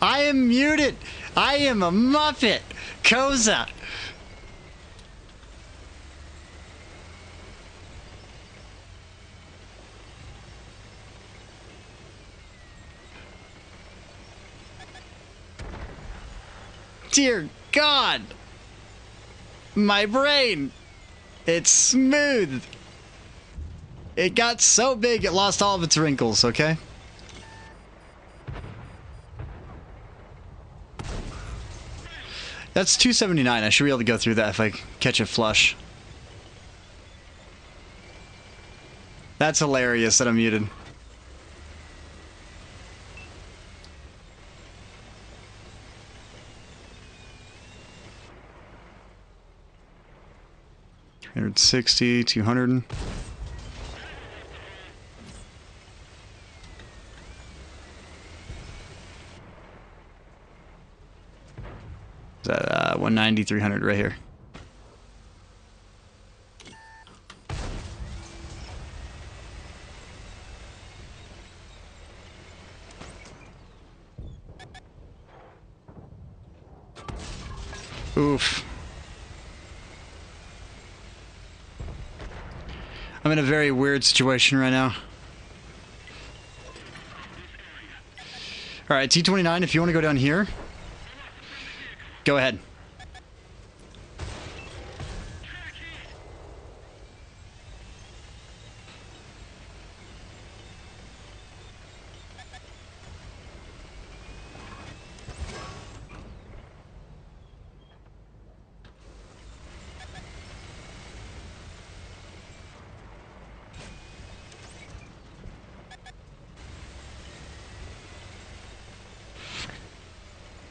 I am muted. I am a Muppet. Koza. Dear God. My brain. It's smooth. It got so big it lost all of its wrinkles, okay? That's 279. I should be able to go through that if I catch it flush. That's hilarious that I'm muted. $360, 200. Is that 190, 300 right here? Oof. I'm in a very weird situation right now. Alright, T29, if you want to go down here, go ahead.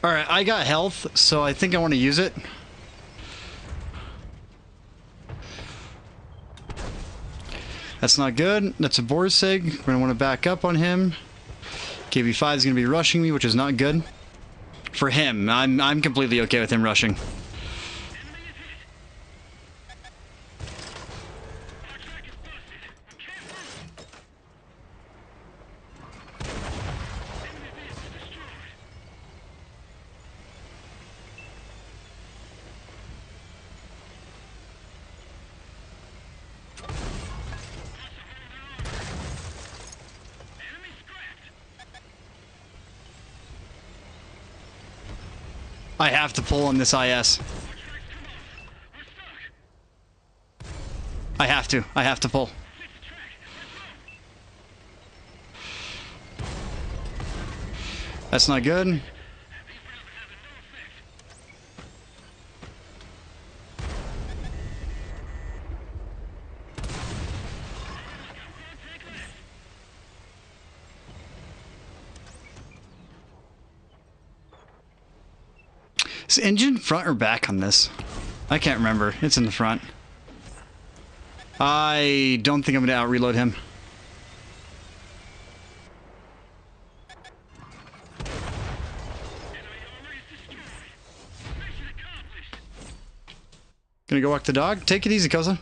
Alright, I got health, so I think I want to use it. That's not good. That's a Borsig. We're going to want to back up on him. KB5 is going to be rushing me, which is not good. For him, I'm completely okay with him rushing. I have to pull on this IS. I have to pull. That's not good. Is engine front or back on this? I can't remember. It's in the front. I don't think I'm going to out-reload him. Gonna go walk the dog? Take it easy, Koza.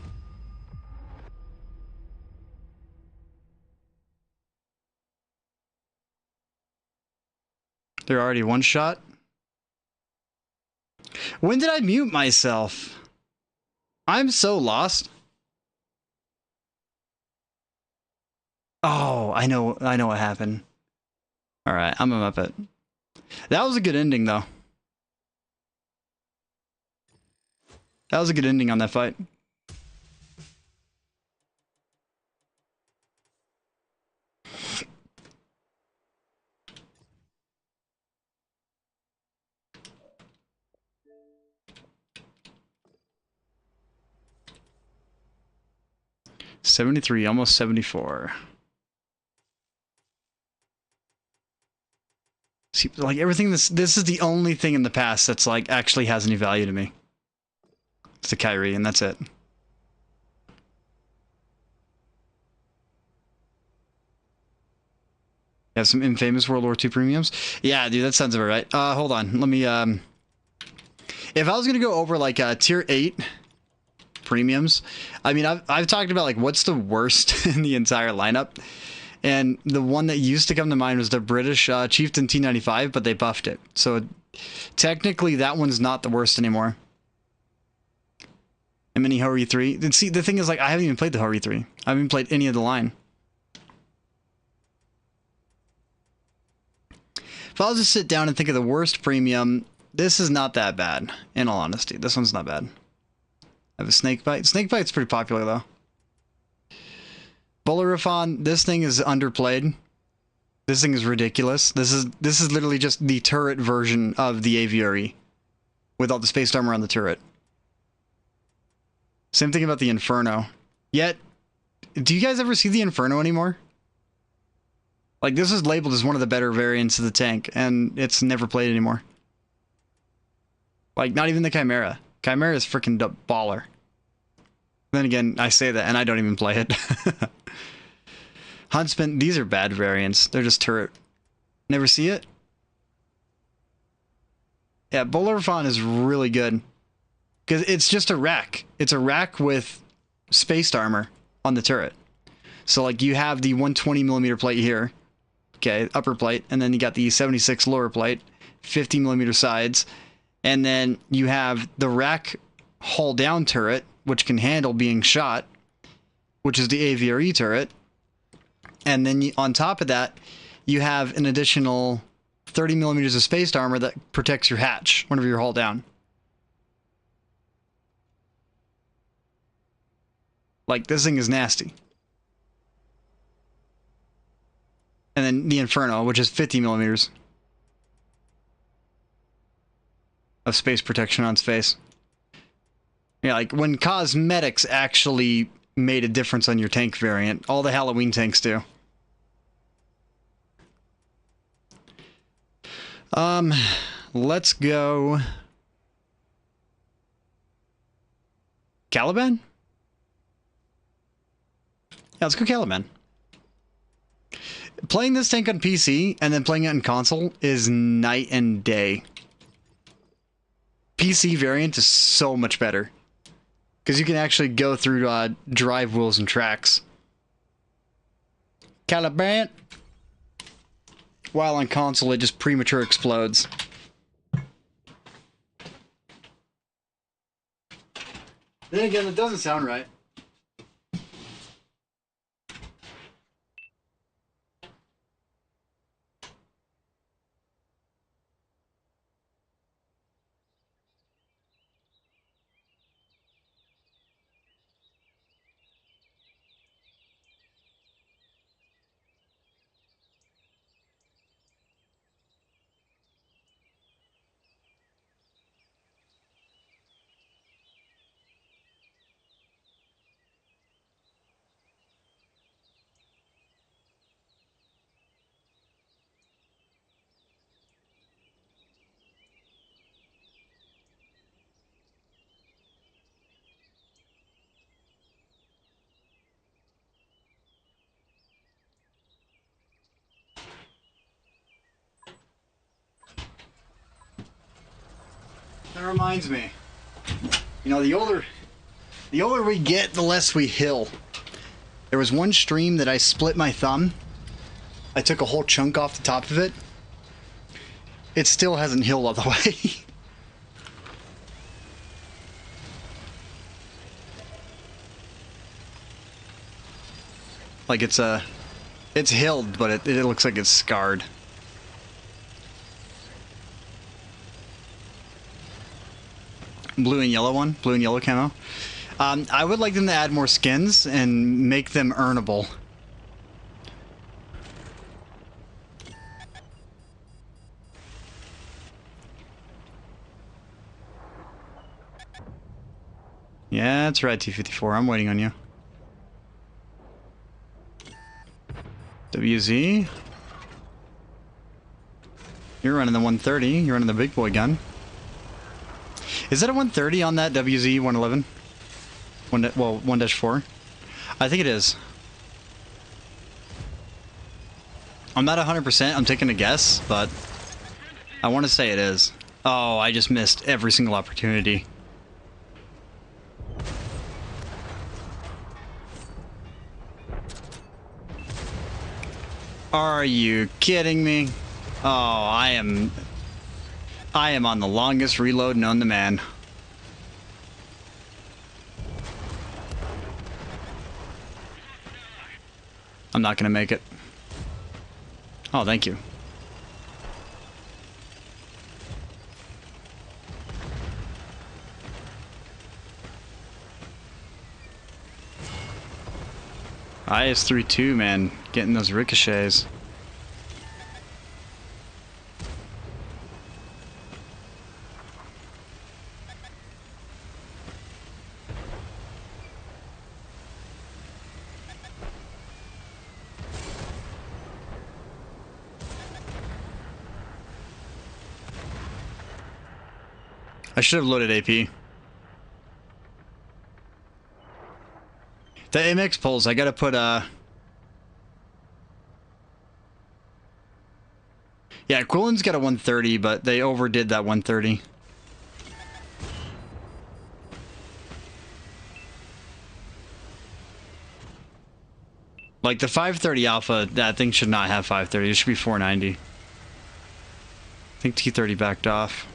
They're already one shot. When did I mute myself? I'm so lost. Oh, I know what happened. All right, I'm a Muppet. That was a good ending, though. That was a good ending on that fight. $73, almost $74. See, like everything, this is the only thing in the past that's like actually has any value to me. It's the Kyrie, and that's it. You have some infamous World War II premiums? Yeah, dude, that sounds about right. Hold on, let me, if I was gonna go over like tier 8 premiums, I mean, I've talked about like what's the worst in the entire lineup, And the one that used to come to mind was the British Chieftain T95, but they buffed it. So technically that one's not the worst anymore. And Mini Ho-Ri 3. And see, the thing is, like, I haven't even played the Ho-Ri 3. I haven't played any of the line. If I was to sit down and think of the worst premium, this is not that bad, in all honesty. This one's not bad. I have a Snakebite. Snakebite's pretty popular, though. Bellerophon, this thing is underplayed. This thing is ridiculous. This is literally just the turret version of the Aviary, with all the space armor on the turret. Same thing about the Inferno. Yet, do you guys ever see the Inferno anymore? Like, this is labeled as one of the better variants of the tank, and it's never played anymore. Like, not even the Chimera. Chimera is freaking baller. Then again, I say that, and I don't even play it. Huntsman, these are bad variants. They're just turret. Never see it? Yeah, Bellerophon is really good. Because it's just a rack. It's a rack with spaced armor on the turret. So, like, you have the 120mm plate here. Okay, upper plate. And then you got the 76 lower plate. 50mm sides. And then you have the rack hull down turret, which can handle being shot, which is the Aviary turret. And then on top of that, you have an additional 30mm of spaced armor that protects your hatch whenever you're hull down. Like, this thing is nasty. And then the Inferno, which is 50mm of space protection on space. Yeah, like, when cosmetics actually made a difference on your tank variant, all the Halloween tanks do. Let's go Caliban? Yeah, let's go Caliban. Playing this tank on PC and then playing it on console is night and day. PC variant is so much better. Because you can actually go through drive wheels and tracks. Caliban. While on console, it just premature explodes. Then again, it doesn't sound right. That reminds me. You know, the older we get, the less we hill. There was one stream that I split my thumb. I took a whole chunk off the top of it. It still hasn't healed all the way. Like it's healed, but it looks like it's scarred. Blue and yellow one, blue and yellow camo. I would like them to add more skins and make them earnable. Yeah, that's right, T-54. I'm waiting on you. WZ. You're running the 130. You're running the big boy gun. Is that a 130 on that WZ 111? Well, 1-4? I think it is. I'm not 100%. I'm taking a guess, but I want to say it is. Oh, I just missed every single opportunity. Are you kidding me? Oh, I am on the longest reload known to man. I'm not gonna make it. Oh, thank you. IS-3 too, man. Getting those ricochets. I should have loaded AP. The AMX pulls, I gotta put, yeah, Quillen's got a 130, but they overdid that 130. Like, the 530 Alpha, that thing should not have 530. It should be 490. I think T30 backed off.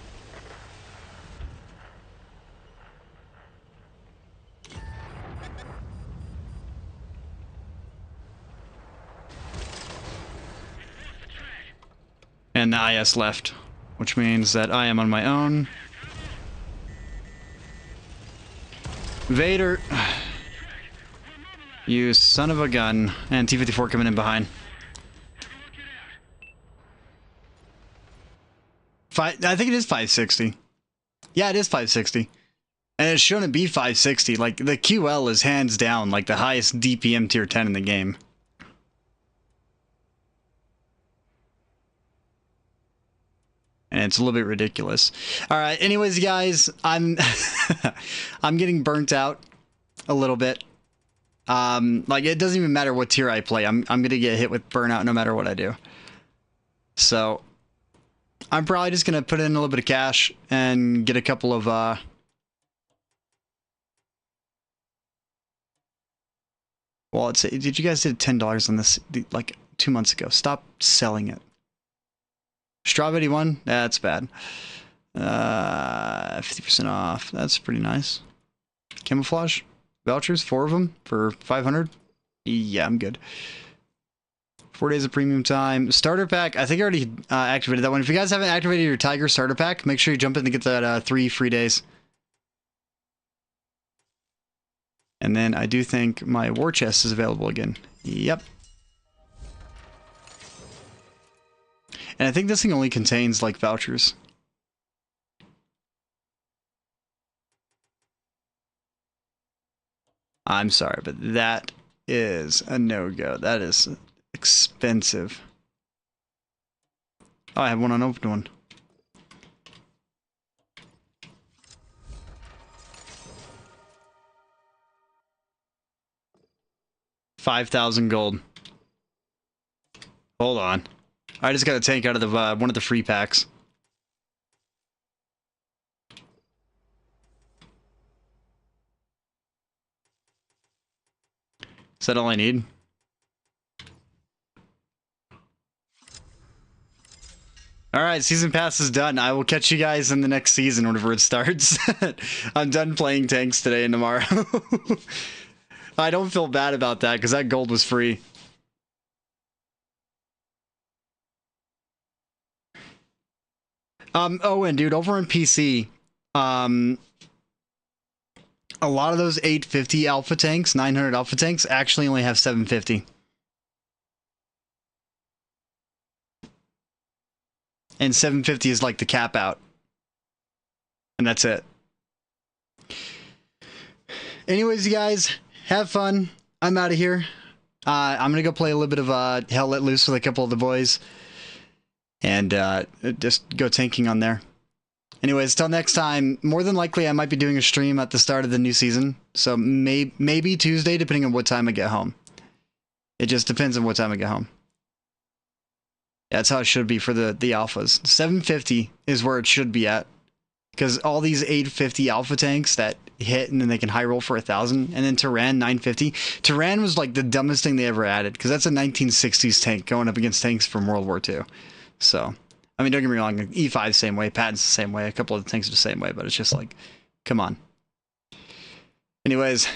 And the IS left, which means that I am on my own. Vader, you son of a gun. And T-54 coming in behind. I think it is 560. Yeah, it is 560. And it shouldn't be 560. Like, the QL is hands down, like, the highest DPM tier 10 in the game. And it's a little bit ridiculous. All right, anyways, guys, I'm I'm getting burnt out a little bit. Like, it doesn't even matter what tier I play. I'm gonna get hit with burnout no matter what I do. So I'm probably just gonna put in a little bit of cash and get a couple of well, let's see. Did you guys did $10 on this like 2 months ago? Stop selling it. Strawberry 1? That's bad. 50% off. That's pretty nice. Camouflage? Vouchers? 4 of them for 500? Yeah, I'm good. 4 days of premium time. Starter pack. I think I already activated that one. If you guys haven't activated your Tiger starter pack, make sure you jump in to get that 3 free days. And then I do think my war chest is available again. Yep. And I think this thing only contains, like, vouchers. I'm sorry, but that is a no-go. That is expensive. Oh, I have one unopened one. $5,000 gold. Hold on. I just got a tank out of the one of the free packs. Is that all I need? Alright, season pass is done. I will catch you guys in the next season whenever it starts. I'm done playing tanks today and tomorrow. I don't feel bad about that because that gold was free. Oh, and dude, over on PC, a lot of those 850 alpha tanks, 900 alpha tanks, actually only have 750. And 750 is like the cap out. And that's it. Anyways, you guys, have fun. I'm out of here. I'm going to go play a little bit of Hell Let Loose with a couple of the boys. And just go tanking on there. Anyways, till next time, more than likely I might be doing a stream at the start of the new season. So maybe Tuesday, depending on what time I get home. It just depends on what time I get home. That's how it should be for the alphas. 750 is where it should be at. Because all these 850 alpha tanks that hit, and then they can high roll for 1,000. And then Turan 950. Turan was like the dumbest thing they ever added, because that's a 1960s tank going up against tanks from World War II. So, I mean, don't get me wrong, E5 the same way, Patton's the same way, a couple of the tanks are the same way, but it's just like, come on. Anyways,